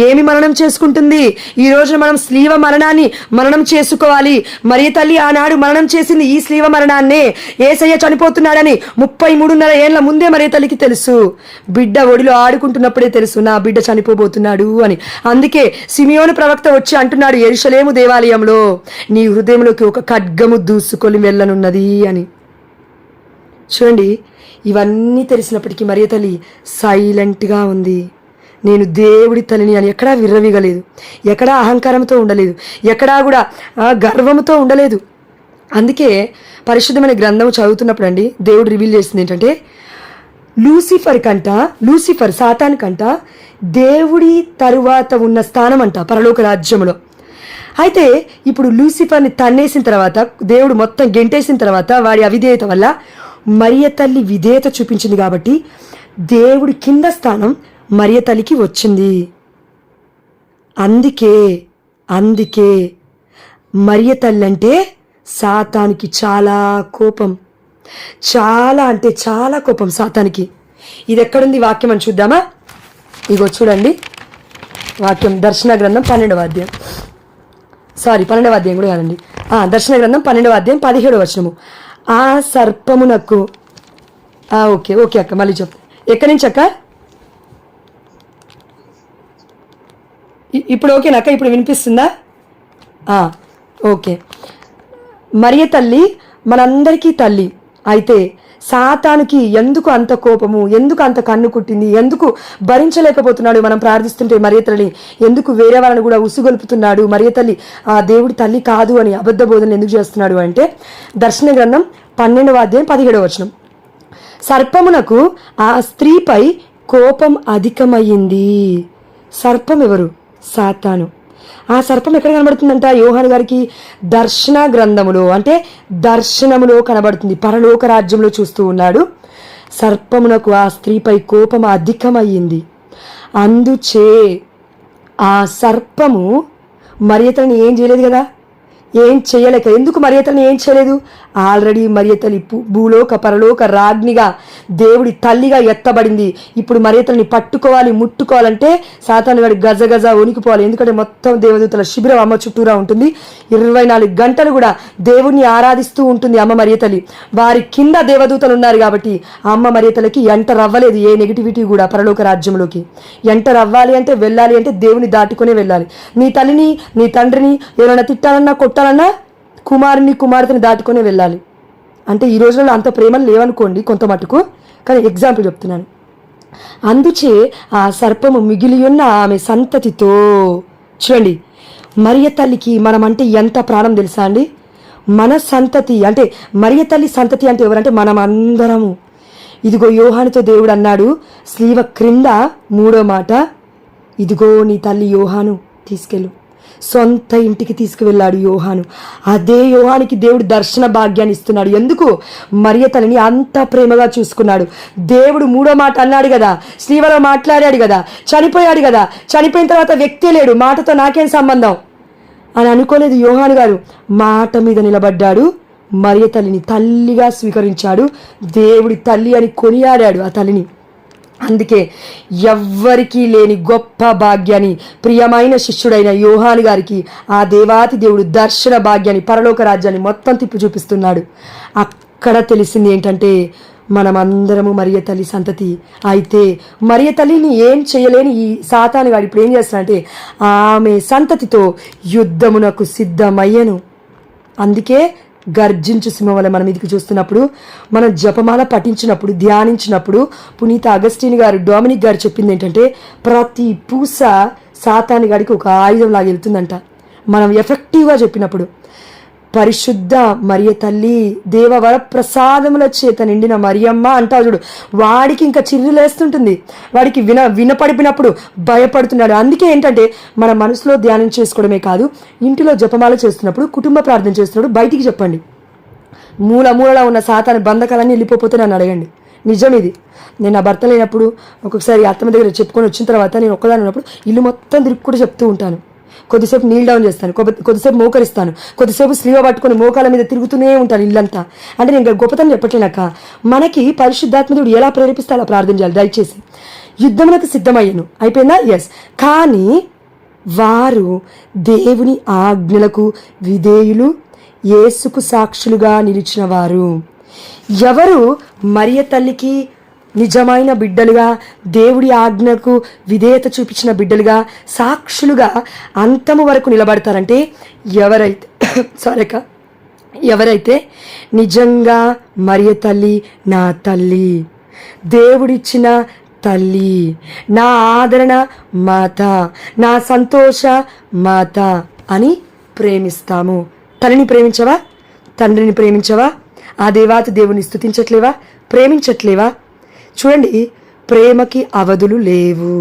ఏమి మననం చేసుకుంటుంది? ఈ రోజున మనం స్లీవ మరణాన్ని మననం చేసుకోవాలి. మరియ తల్లి ఆనాడు మననం చేసింది ఈ స్లీవ మరణాన్నే. యేసయ్య చనిపోతున్నాడని 33.5 ఏళ్ల ముందే మరియ తల్లికి తెలుసు. బిడ్డ ఒడిలో ఆడుకుంటున్నప్పుడే తెలుసు, నా బిడ్డ చనిపోబోతున్నాడు అని. అందుకే సిమియోను ప్రవక్త వచ్చి అంటున్నాడు, యెరూషలేము దేవాలయంలో నీ హృదయంలోకి ఒక ఖడ్గము దూసుకొని వెళ్ళనున్నది అని. చూడండి, ఇవన్నీ తెలిసినప్పటికీ మరియ తల్లి సైలెంట్గా ఉంది. నేను దేవుడి తల్లిని అని ఎక్కడా విర్రవీగలేదు, ఎక్కడా అహంకారంతో ఉండలేదు, ఎక్కడా కూడా గర్వంతో ఉండలేదు. అందుకే పరిశుద్ధమైన గ్రంథం చదువుతున్నప్పుడు అండి దేవుడు రివీల్ చేసింది ఏంటంటే, లూసిఫర్ సాతాన్ కంట దేవుడి తరువాత ఉన్న స్థానం అంట పరలోక రాజ్యంలో. అయితే ఇప్పుడు లూసిఫర్ని తన్నేసిన తర్వాత, దేవుడు మొత్తం గెంటేసిన తర్వాత, వాడి అవిధేయత వల్ల మరియ తల్లి విధేయత చూపించింది కాబట్టి దేవుడి కింద స్థానం మరియ తల్లికి వచ్చింది. అందుకే మరియ తల్లి అంటే సాతానికి చాలా కోపం, చాలా అంటే చాలా కోపం సాతానికి. ఇది ఎక్కడుంది వాక్యం అని చూద్దామా? ఇగో చూడండి వాక్యం, దర్శన గ్రంథం 12వ అధ్యాయం, 12వ అధ్యాయం కూడా కాదండి, దర్శన గ్రంథం 12వ అధ్యాయం 17వ వచనము. ఆ సర్పమునకు ఓకే అక్క, మళ్ళీ చెప్పు. ఎక్కడి నుంచి అక్క? ఇప్పుడు ఓకేనా అక్క? ఇప్పుడు వినిపిస్తుందా? ఓకే. మరియ తల్లి మనందరికీ తల్లి. అయితే సాతానికి ఎందుకు అంత కోపము, ఎందుకు అంత కన్ను కుట్టింది, ఎందుకు భరించలేకపోతున్నాడు మనం ప్రార్థిస్తుంటే మరియ తల్లి, ఎందుకు వేరే వాళ్ళని కూడా ఉసుగొలుపుతున్నాడు, మరియ తల్లి దేవుడి తల్లి కాదు అని అబద్ధ బోధనలు ఎందుకు చేస్తున్నాడు అంటే, దర్శన గ్రంథం 12వ అధ్యాయం 17వ వచనం. సర్పమునకు ఆ స్త్రీపై కోపం అధికమయ్యింది. సర్పం ఎవరు? సాతాను. ఆ సర్పం ఎక్కడ కనబడుతుందంట? యోహాను గారికి దర్శన గ్రంథములో, అంటే దర్శనములో కనబడుతుంది. పరలోక రాజ్యంలో చూస్తూ ఉన్నాడు. సర్పమునకు ఆ స్త్రీపై కోపం అధికమయ్యింది. అందుచే ఆ సర్పము మరియతల్ని ఏం చేయలేదు కదా, ఏం చేయలేక. ఎందుకు మరియతల్ని ఏం చేయలేదు? ఆల్రెడీ మరియతల్లి భూలోక పరలోక రాజ్ఞిగా దేవుడి తల్లిగా ఎత్తబడింది. ఇప్పుడు మరియతల్ని పట్టుకోవాలి, ముట్టుకోవాలంటే సాతాను వాడి గజ గజ వణికిపోవాలి. ఎందుకంటే మొత్తం దేవదూతల శిబిరం అమ్మ చుట్టూరా ఉంటుంది. 24 గంటలు కూడా దేవుణ్ణి ఆరాధిస్తూ ఉంటుంది అమ్మ మరియతల్లి. వారి కింద దేవదూతలు ఉన్నారు కాబట్టి అమ్మ మరియతలకి ఎంటర్ అవ్వలేదు ఏ నెగిటివిటీ కూడా పరలోక రాజ్యంలోకి. ఎంటర్ అవ్వాలి అంటే, వెళ్ళాలి అంటే దేవుని దాటుకునే వెళ్ళాలి. నీ తల్లిని, నీ తండ్రిని ఎవరైనా తిట్టాలన్నా కొట్టాలన్నా కుమారుని కుమార్తెని దాటుకొని వెళ్ళాలి. అంటే ఈ రోజుల్లో అంత ప్రేమలు లేవనుకోండి కొంత మటుకు, కానీ ఎగ్జాంపుల్ చెప్తున్నాను. అందుచే ఆ సర్పము మిగిలి ఉన్న ఆమె సంతతితో, చూడండి మరియ తల్లికి మనం అంటే ఎంత ప్రాణం తెలుసా అండి. మన సంతతి అంటే మరియ తల్లి సంతతి అంటే ఎవరంటే మనం అందరము. ఇదిగో యోహానుతో దేవుడు అన్నాడు స్లీవ క్రింద 3వ మాట, ఇదిగో నీ తల్లి యోహాను తీసుకెళ్ళు. సొంత ఇంటికి తీసుకువెళ్ళాడు యోహాను. అదే యోహానికి దేవుడు దర్శన భాగ్యాన్ని ఇస్తున్నాడు. ఎందుకు? మరియ తల్లిని అంత ప్రేమగా చూసుకున్నాడు. దేవుడు 3వ మాట అన్నాడు కదా, శ్రీవలో మాట్లాడాడు కదా, చనిపోయాడు కదా, చనిపోయిన తర్వాత వ్యక్తే లేడు, మాటతో నాకేం సంబంధం అని అనుకోలేదు యోహాను గారు. మాట మీద నిలబడ్డాడు, మరియ తల్లిని తల్లిగా స్వీకరించాడు, దేవుడి తల్లి అని కొనియాడాడు ఆ తల్లిని. అందుకే ఎవ్వరికీ లేని గొప్ప భాగ్యాన్ని ప్రియమైన శిష్యుడైన యోహాను గారికి ఆ దేవాతి దేవుడు దర్శన భాగ్యాన్ని, పరలోక రాజ్యాన్ని మొత్తం తిప్పి చూపిస్తున్నాడు. అక్కడ తెలిసింది ఏంటంటే మనమందరము మరియ తల్లి సంతతి. అయితే మరియ తల్లిని ఏం చేయలేని ఈ సాతాను గారు ఇప్పుడు ఏం చేస్తున్నాడంటే ఆమె సంతతితో యుద్ధమునకు సిద్ధమయ్యను. అందుకే గర్జించు సింహం వల్ల మనం ఇదికి చూస్తున్నప్పుడు, మనం జపమాల పఠించినప్పుడు, ధ్యానించినప్పుడు పునీత అగస్టిన్ గారు, డొమినిక్ గారు చెప్పింది ఏంటంటే ప్రతి పూస సాతాను గారికి ఒక ఆయుధం లాగా వెళ్తుందంట. మనం ఎఫెక్టివ్గా చెప్పినప్పుడు పరిశుద్ధ మరియ తల్లి దేవవర ప్రసాదముల చేత నిండిన మరియమ్మ అంటావు చూడు, వాడికి ఇంకా చిర్రులేస్తుంటుంది, వాడికి వినపడిపినప్పుడు భయపడుతున్నాడు. అందుకే ఏంటంటే మన మనసులో ధ్యానం చేసుకోవడమే కాదు, ఇంటిలో జపమాల చేస్తున్నప్పుడు, కుటుంబ ప్రార్థన చేస్తున్నప్పుడు బయటికి చెప్పండి. మూలలో ఉన్న సాతాను బంధకాలన్నీ వెళ్ళిపోతే నన్ను అడగండి. నిజం ఇది. నేను నా భర్త లేనప్పుడు ఒక్కొక్కసారి అత్తమ్మ దగ్గర చెప్పుకొని వచ్చిన తర్వాత నేను ఒక్కదాని ఉన్నప్పుడు ఇల్లు మొత్తం తిరిగి కూడా చెప్తూ ఉంటాను. కొద్దిసేపు నీల్ డౌన్ చేస్తాను, కొద్దిసేపు మోకరిస్తాను, కొద్దిసేపు స్లీవ పట్టుకొని మోకాల మీద తిరుగుతూనే ఉంటాను ఇల్లంతా. అంటే నేను గొప్పతనం చెప్పట్లేనాక, మనకి పరిశుద్ధాత్మకుడు ఎలా ప్రేరేపిస్తే అలా ప్రార్థన చేయాలి. దయచేసి యుద్ధమునకు సిద్ధమయ్యను అయిపోయిందా? ఎస్. కానీ వారు దేవుని ఆజ్ఞలకు విధేయులు, యేసుకు సాక్షులుగా నిలిచిన వారు. ఎవరు మరియ తల్లికి నిజమైన బిడ్డలుగా, దేవుడి ఆజ్ఞకు విధేయత చూపించిన బిడ్డలుగా, సాక్షులుగా అంతము వరకు నిలబడతారంటే ఎవరైతే నిజంగా మరియ తల్లి నా తల్లి, దేవుడిచ్చిన తల్లి, నా ఆదరణ మాత, నా సంతోష మాత అని ప్రేమిస్తాము. తల్లిని ప్రేమించవా? తండ్రిని ప్రేమించవా? ఆ దేవాతి దేవుని స్తుతించట్లేవా? ప్రేమించట్లేవా? చూడండి, ప్రేమకి అవధులు లేవు.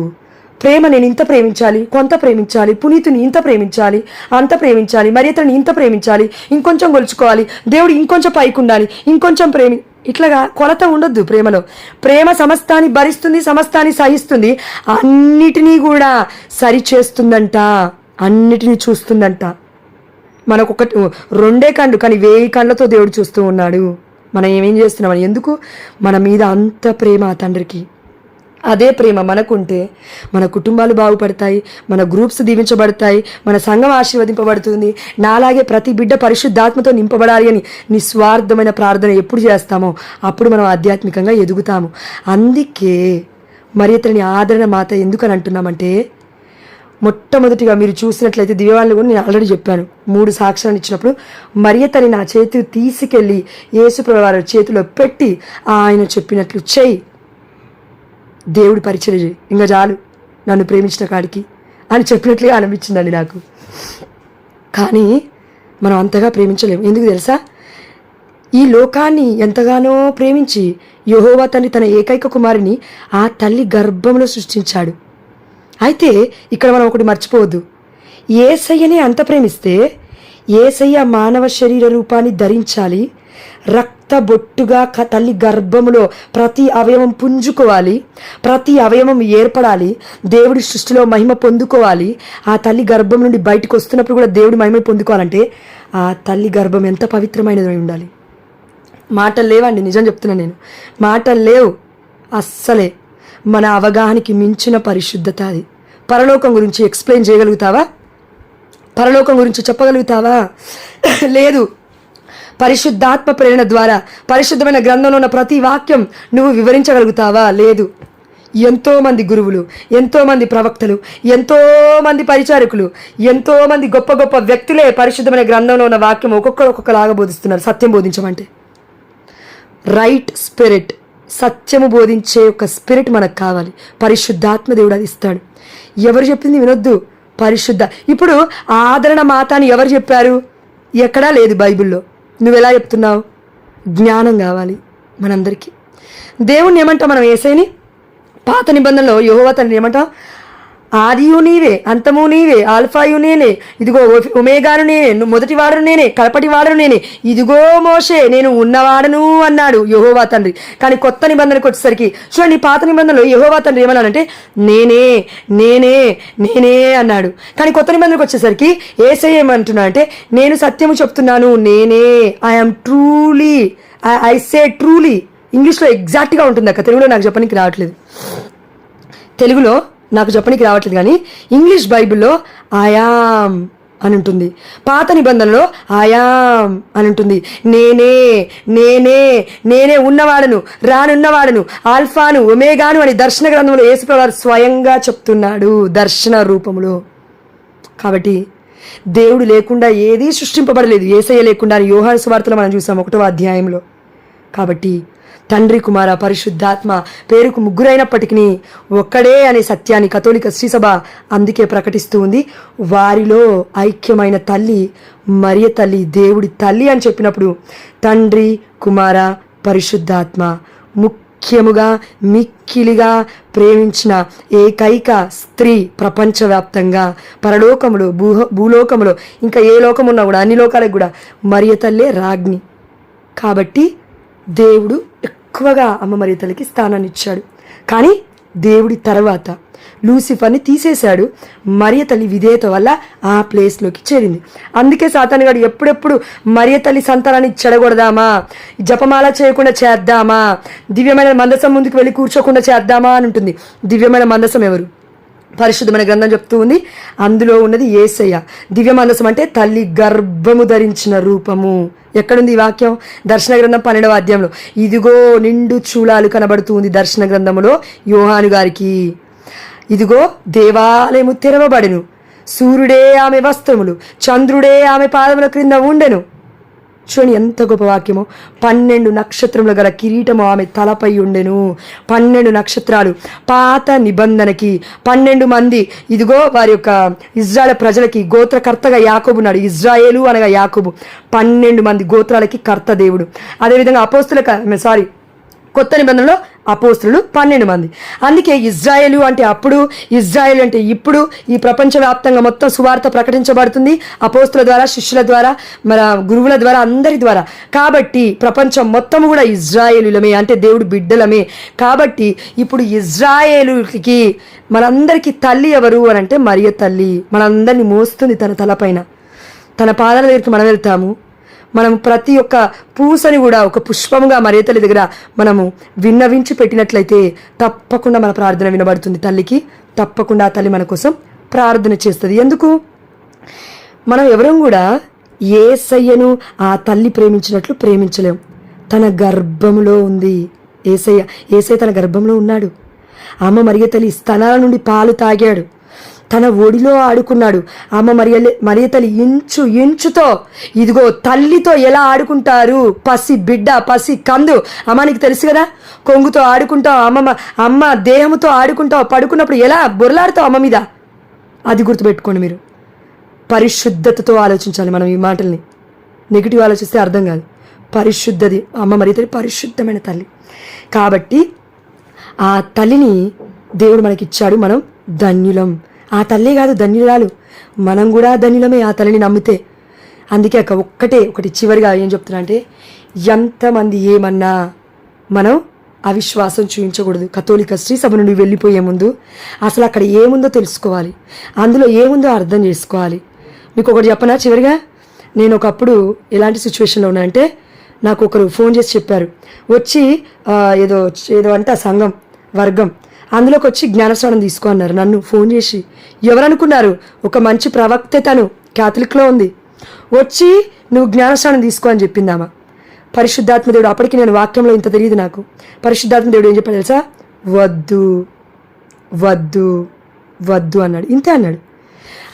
ప్రేమ నేను ఇంత ప్రేమించాలి, కొంత ప్రేమించాలి, పునీతుని ఇంత ప్రేమించాలి, అంత ప్రేమించాలి, మరి ఇతరుని ఇంత ప్రేమించాలి, ఇంకొంచెం గొలుచుకోవాలి, దేవుడు ఇంకొంచెం పైకి ఉండాలి, ఇంకొంచెం ఇట్లాగా కొలత ఉండొద్దు ప్రేమలో. ప్రేమ సమస్తాన్ని భరిస్తుంది, సమస్తాన్ని సహిస్తుంది, అన్నిటినీ కూడా సరిచేస్తుందంట, అన్నిటినీ చూస్తుందంట. మనకు 2 కళ్ళు కానీ 1000 కళ్ళతో దేవుడు చూస్తూ ఉన్నాడు. మనం ఏమేం చేస్తున్నామని. ఎందుకు? మన మీద అంత ప్రేమ ఆ తండ్రికి. అదే ప్రేమ మనకుంటే మన కుటుంబాలు బాగుపడతాయి, మన గ్రూప్స్ దీవించబడతాయి, మన సంఘం ఆశీర్వదింపబడుతుంది. నాలాగే ప్రతి బిడ్డ పరిశుద్ధాత్మతో నింపబడాలి అని నిస్వార్థమైన ప్రార్థన ఎప్పుడు చేస్తామో అప్పుడు మనం ఆధ్యాత్మికంగా ఎదుగుతాము. అందుకే మరి ఇతని ఆదరణ మాత ఎందుకని అంటున్నామంటే, మొట్టమొదటిగా మీరు చూసినట్లయితే దివ్యవాళ్ళు కూడా నేను ఆల్రెడీ చెప్పాను, 3 సాక్ష్యాలను ఇచ్చినప్పుడు మరియ తల్లి నా చేతి తీసుకెళ్ళి యేసుప్రభువు వారి చేతిలో పెట్టి ఆయన చెప్పినట్లు చెయ్యి, దేవుడి పరిచయం చేయి, ఇంకా చాలు నన్ను ప్రేమించిన కాడికి అని చెప్పినట్లుగా అనిపించిందండి నాకు. కానీ మనం అంతగా ప్రేమించలేము. ఎందుకు తెలుసా? ఈ లోకాన్ని ఎంతగానో ప్రేమించి యెహోవా తండ్రి తన ఏకైక కుమారుని ఆ తల్లి గర్భంలో సృష్టించాడు. అయితే ఇక్కడ మనం ఒకటి మర్చిపోవద్దు, యేసయ్యని అంత ప్రేమిస్తే యేసయ్య మానవ శరీర రూపాన్ని ధరించాలి, రక్త బొట్టుగా తల్లి గర్భములో ప్రతి అవయవం పుంజుకోవాలి, ప్రతి అవయవం ఏర్పడాలి, దేవుడి సృష్టిలో మహిమ పొందుకోవాలి. ఆ తల్లి గర్భం నుండి బయటకు వస్తున్నప్పుడు కూడా దేవుడి మహిమ పొందుకోవాలంటే ఆ తల్లి గర్భం ఎంత పవిత్రమైనది ఉండాలి. మాటలు లేవండి, నిజం చెప్తున్నాను నేను, మాటలు లేవు అస్సలే. మన అవగాహనకి మించిన పరిశుద్ధత అది. పరలోకం గురించి ఎక్స్ప్లెయిన్ చేయగలుగుతావా? పరలోకం గురించి చెప్పగలుగుతావా? లేదు. పరిశుద్ధాత్మ ప్రేరణ ద్వారా పరిశుద్ధమైన గ్రంథంలో ఉన్న ప్రతి వాక్యం నువ్వు వివరించగలుగుతావా? లేదు. ఎంతోమంది గురువులు, ఎంతోమంది ప్రవక్తలు, ఎంతోమంది పరిచారకులు, ఎంతోమంది గొప్ప గొప్ప వ్యక్తులే పరిశుద్ధమైన గ్రంథంలో ఉన్న వాక్యం ఒక్కొక్కలాగా బోధిస్తున్నారు. సత్యం బోధించమంటే రైట్ స్పిరిట్, సత్యము బోధించే ఒక స్పిరిట్ మనకు కావాలి. పరిశుద్ధాత్మ దేవుడు అది ఇస్తాడు. ఎవరు చెప్పింది వినొద్దు. పరిశుద్ధ ఇప్పుడు ఆదరణ మాత అని ఎవరు చెప్పారు? ఎక్కడా లేదు బైబిల్లో. నువ్వెలా చెప్తున్నావు? జ్ఞానం కావాలి మనందరికీ. దేవుణ్ణి ఏమంటాం మనం? యేసయ్యని పాత నిబంధనలో యెహోవా తండ్రి ఏమంటాం? ఆదియు నీవే, అంతము నీవే, ఆల్ఫాయు నేనే, ఇదిగో ఒమేగాను నేనే, మొదటి వాడను నేనే, కడపటి వాడను నేనే, ఇదిగో మోషే నేను ఉన్నవాడను అన్నాడు యెహోవా తండ్రి. కానీ కొత్త నిబంధనకు వచ్చేసరికి చూడండి, పాత నిబంధనలో యెహోవా తండ్రి ఏమన్నాడంటే నేనే నేనే నేనే అన్నాడు. కానీ కొత్త నిబంధనకు వచ్చేసరికి యేసయ్య ఏమంటున్నాడంటే నేను సత్యము చెప్తున్నాను, నేనే, I'm truly, I say truly. ఇంగ్లీష్లో ఎగ్జాక్ట్గా ఉంటుంది అక్క, తెలుగులో నాకు చెప్పడానికి రావట్లేదు. తెలుగులో నాకు చెప్పడానికి రావట్లేదు కానీ ఇంగ్లీష్ బైబిల్లో ఆయామ్ అని ఉంటుంది, పాత నిబంధనలో ఆయామ్ అని ఉంటుంది. నేనే నేనే నేనే ఉన్నవాడను, రానున్నవాడను, ఆల్ఫాను ఒమేగాను అని దర్శన గ్రంథంలో యేసుప్రభువు స్వయంగా చెప్తున్నాడు దర్శన రూపంలో. కాబట్టి దేవుడు లేకుండా ఏదీ సృష్టింపబడలేదు, యేసయ్య లేకుండా అని యోహాను సువార్తలో మనం చూసాం 1వ అధ్యాయంలో. కాబట్టి తండ్రి, కుమార, పరిశుద్ధాత్మ పేరుకు ముగ్గురైనప్పటికీ ఒక్కడే అనే సత్యాన్ని కథోలిక శ్రీసభ అందుకే ప్రకటిస్తూ ఉంది. వారిలో ఐక్యమైన తల్లి మరియ తల్లి, దేవుడి తల్లి అని చెప్పినప్పుడు తండ్రి, కుమార, పరిశుద్ధాత్మ ముఖ్యముగా మిక్కిలిగా ప్రేమించిన ఏకైక స్త్రీ ప్రపంచవ్యాప్తంగా పరలోకములో భూలోకములో ఇంకా ఏ లోకమున్నా కూడా అన్ని లోకాలకు కూడా మరియ తల్లే రాజ్ఞి. కాబట్టి దేవుడు ఎక్కువగా అమ్మ మరియ తల్లికి స్థానాన్ని ఇచ్చాడు. కానీ దేవుడి తర్వాత లూసిఫర్ని తీసేశాడు. మరియ తల్లి విధేయత వల్ల ఆ ప్లేస్లోకి చేరింది. అందుకే సాతాను గాడు ఎప్పుడెప్పుడు మరియ తల్లి సంతానాన్ని చెడగొడదామా, జపమాల చేయకుండా చేద్దామా, దివ్యమైన మందసం ముందుకు వెళ్ళి కూర్చోకుండా చేద్దామా అని ఉంటుంది. దివ్యమైన మందసం ఎవరు? పరిశుద్ధమైన గ్రంథం చెప్తూ ఉంది, అందులో ఉన్నది యేసయ్య. దివ్య మందసం అంటే తల్లి గర్భము ధరించిన రూపము. ఎక్కడుంది ఈ వాక్యం? దర్శన గ్రంథం 12వ అధ్యాయంలో. ఇదిగో నిండు చూలాలు కనబడుతుంది దర్శన గ్రంథములో యోహాను గారికి. ఇదిగో దేవాలయము తెరవబడెను, సూర్యుడే ఆమె వస్త్రములు, చంద్రుడే ఆమె పాదముల క్రింద ఉండెను. చూడండి ఎంత గొప్ప వాక్యమో. 12 నక్షత్రములు గల కిరీటము ఆమె తలపై ఉండెను. 12 నక్షత్రాలు పాత నిబంధనకి 12 మంది, ఇదిగో వారి యొక్క ఇజ్రాయేల్ ప్రజలకి గోత్రకర్తగా యాకోబు నాడు. ఇజ్రాయేలు అనగా యాకోబు. 12 మంది గోత్రాలకి కర్త దేవుడు. అదేవిధంగా కొత్త నిబంధనలో అపోస్తులు 12 మంది. అందుకే ఇజ్రాయేలు అంటే అప్పుడు, ఇజ్రాయేల్ అంటే ఇప్పుడు. ఈ ప్రపంచవ్యాప్తంగా మొత్తం సువార్త ప్రకటించబడుతుంది అపోస్తుల ద్వారా, శిష్యుల ద్వారా, మన గురువుల ద్వారా, అందరి ద్వారా. కాబట్టి ప్రపంచం మొత్తం కూడా ఇజ్రాయేలులమే, అంటే దేవుడు బిడ్డలమే. కాబట్టి ఇప్పుడు ఇజ్రాయేలుకి మనందరికీ తల్లి ఎవరు అని అంటే మరియ తల్లి. మనందరినీ మోస్తుంది తన తలపైన. తన పాదాల దగ్గరికి మనం వెళ్తాము. మనం ప్రతి ఒక్క పూసని కూడా ఒక పుష్పముగా మరియ తల్లి దగ్గర మనము విన్నవించి పెట్టినట్లయితే తప్పకుండా మన ప్రార్థన వినబడుతుంది తల్లికి. తప్పకుండా ఆ తల్లి మన కోసం ప్రార్థన చేస్తుంది. ఎందుకు? మనం ఎవరం కూడా యేసయ్యను ఆ తల్లి ప్రేమించినట్లు ప్రేమించలేం. తన గర్భంలో ఉంది యేసయ్య. యేసయ్య తన గర్భంలో ఉన్నాడు. అమ్మ మరియ తల్లి స్తనాల నుండి పాలు తాగాడు, తన ఒడిలో ఆడుకున్నాడు. అమ్మ మరియ తల్లి ఇంచుతో ఇదిగో తల్లితో ఎలా ఆడుకుంటారు, పసి బిడ్డ, పసి కందు. అమ్మ నీకు తెలుసు కదా, కొంగుతో ఆడుకుంటావు, అమ్మ దేహంతో ఆడుకుంటావు, పడుకున్నప్పుడు ఎలా బొరలాడుతావు అమ్మ మీద. అది గుర్తుపెట్టుకోండి మీరు. పరిశుద్ధతతో ఆలోచించాలి మనం ఈ మాటల్ని. నెగిటివ్ ఆలోచిస్తే అర్థం కాదు. పరిశుద్ధది అమ్మ మరియ తల్లి, పరిశుద్ధమైన తల్లి. కాబట్టి ఆ తల్లిని దేవుడు మనకిచ్చాడు. మనం ధన్యులం. ఆ తల్లే కాదు ధన్యురాలు, మనం కూడా ధన్యులమే ఆ తల్లిని నమ్మితే. అందుకే ఒకటి చివరిగా ఏం చెప్తున్నా అంటే, ఎంతమంది ఏమన్నా మనం అవిశ్వాసం చూపించకూడదు. కథోలిక శ్రీ సభ నుండి వెళ్ళిపోయే ముందు అసలు అక్కడ ఏముందో తెలుసుకోవాలి, అందులో ఏముందో అర్థం చేసుకోవాలి. మీకు ఒకటి చెప్పనా, చివరిగా నేను ఒకప్పుడు ఎలాంటి సిచ్యువేషన్లో ఉన్నా అంటే, నాకు ఒకరు ఫోన్ చేసి చెప్పారు, వచ్చి ఏదో ఏదో అంటే ఆ సంఘం వర్గం అందులోకి వచ్చి జ్ఞానస్నానం తీసుకో అన్నారు. నన్ను ఫోన్ చేసి ఎవరనుకున్నారు, ఒక మంచి ప్రవక్తే, తను క్యాథలిక్లో ఉంది, వచ్చి నువ్వు జ్ఞానస్నానం తీసుకో అని చెప్పిందామా. పరిశుద్ధాత్మ దేవుడు, అప్పటికి నేను వాక్యంలో ఇంత తెలియదు నాకు, పరిశుద్ధాత్మ దేవుడు ఏం చెప్పాడు తెలుసా, వద్దు వద్దు వద్దు అన్నాడు, ఇంతే అన్నాడు.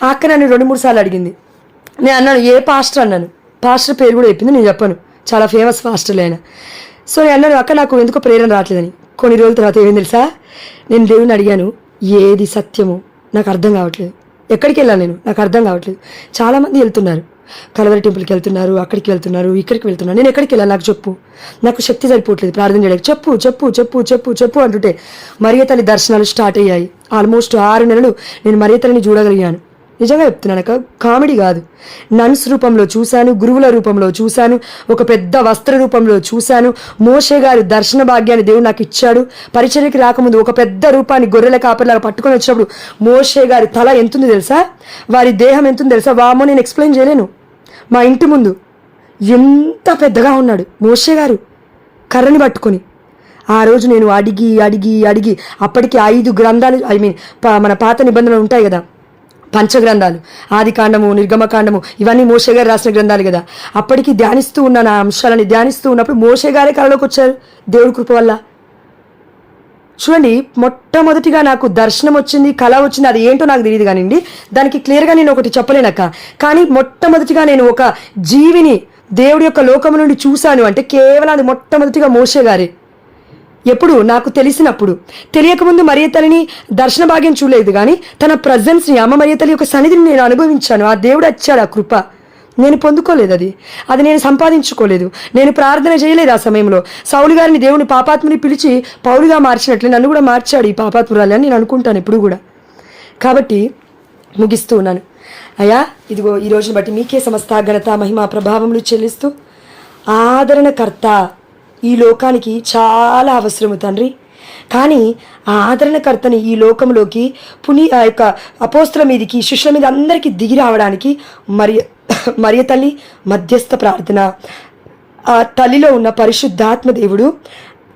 ఆ అక్క నన్ను 2-3 సార్లు అడిగింది. నేను అన్నాను, ఏ పాస్టర్ అన్నాను, పాస్టర్ పేరు కూడా చెప్పింది, నేను చెప్పాను, చాలా ఫేమస్ పాస్టర్లు ఆయన. సో నేను అన్నాను, అక్క నాకు ఎందుకో ప్రేరణ రావట్లేదని. కొన్ని రోజుల తర్వాత ఏమేం తెలుసా, నేను దేవుని అడిగాను, ఏది సత్యమో నాకు అర్థం కావట్లేదు, ఎక్కడికి వెళ్ళాను నేను, నాకు అర్థం కావట్లేదు. చాలామంది వెళ్తున్నారు, కలవరి టెంపుల్కి వెళ్తున్నారు, అక్కడికి వెళ్తున్నారు, ఇక్కడికి వెళ్తున్నారు, నేను ఎక్కడికి వెళ్ళాను, నాకు చెప్పు, నాకు శక్తి సరిపోవట్లేదు ప్రార్థన చేయడానికి, చెప్పు చెప్పు చెప్పు చెప్పు చెప్పు అంటుంటే మరియ తల్లి దర్శనాలు స్టార్ట్ అయ్యాయి. ఆల్మోస్ట్ 6 నెలలు నేను మరియ తల్లిని చూడగలిగాను. నిజంగా చెప్తున్నాను, కామెడీ కాదు. నన్స్ రూపంలో చూశాను, గురువుల రూపంలో చూశాను, ఒక పెద్ద వస్త్ర రూపంలో చూశాను. మోషే గారు దర్శన భాగ్యాన్ని దేవుడు నాకు ఇచ్చాడు. పరిచర్యకి రాకముందు ఒక పెద్ద రూపాన్ని గొర్రెల కాపరిలాగా పట్టుకొని వచ్చినప్పుడు మోషే గారి తల ఎంతుంది తెలుసా, వారి దేహం ఎంతుంది తెలుసా, వామో నేను ఎక్స్ప్లెయిన్ చేయలేను. మా ఇంటి ముందు ఎంత పెద్దగా ఉన్నాడు మోషే గారు కర్రని పట్టుకొని. ఆ రోజు నేను అడిగి అడిగి అడిగి అప్పటికి 5 గ్రంథాలు, మన పాత నిబంధనలు ఉంటాయి కదా, పంచగ్రంథాలు, ఆదికాండము, నిర్గమకాండము, ఇవన్నీ మోషే గారు రాసిన గ్రంథాలు కదా. అప్పటికి ధ్యానిస్తూ ఉన్నాను, ఆ అంశాలని ధ్యానిస్తూ ఉన్నప్పుడు మోషే గారే కళలోకి వచ్చారు దేవుడి కృప వల్ల. చూడండి, మొట్టమొదటిగా నాకు దర్శనం వచ్చింది, కళ వచ్చింది, అది ఏంటో నాకు తెలియదు కానివ్వండి, దానికి క్లియర్గా నేను ఒకటి చెప్పలేనక్క. కానీ మొట్టమొదటిగా నేను ఒక జీవిని దేవుడి యొక్క లోకము నుండి చూశాను అంటే కేవలం అది మొట్టమొదటిగా మోషే గారే. ఎప్పుడు నాకు తెలిసినప్పుడు, తెలియకముందు మరియ తల్లిని దర్శన భాగ్యం చూడలేదు, కానీ తన ప్రజెన్స్ని, అమ్మ మరియ తల్లి యొక్క సన్నిధిని నేను అనుభవించాను. ఆ దేవుడు వచ్చాడు, ఆ కృప నేను పొందుకోలేదు, అది నేను సంపాదించుకోలేదు, నేను ప్రార్థన చేయలేదు. ఆ సమయంలో సౌలు గారిని దేవుని పాపాత్ముని పిలిచి పౌలుగా మార్చినట్లే నన్ను కూడా మార్చాడు ఈ పాపాత్మురాలు అని నేను అనుకుంటాను ఎప్పుడు కూడా. కాబట్టి ముగిస్తూ ఉన్నాను. అయ్యా, ఇదిగో ఈ రోజుని బట్టి మీకే సమస్త ఘనత మహిమ ప్రభావములు చెల్లిస్తూ, ఆదరణకర్త ఈ లోకానికి చాలా అవసరము తండ్రి. కానీ ఆ ఆదరణకర్తని ఈ లోకంలోకి ఆ యొక్క అపోస్తుల మీదకి, శిష్యుల మీద అందరికీ దిగి రావడానికి మరియ తల్లి మధ్యస్థ ప్రార్థన, ఆ తల్లిలో ఉన్న పరిశుద్ధాత్మ దేవుడు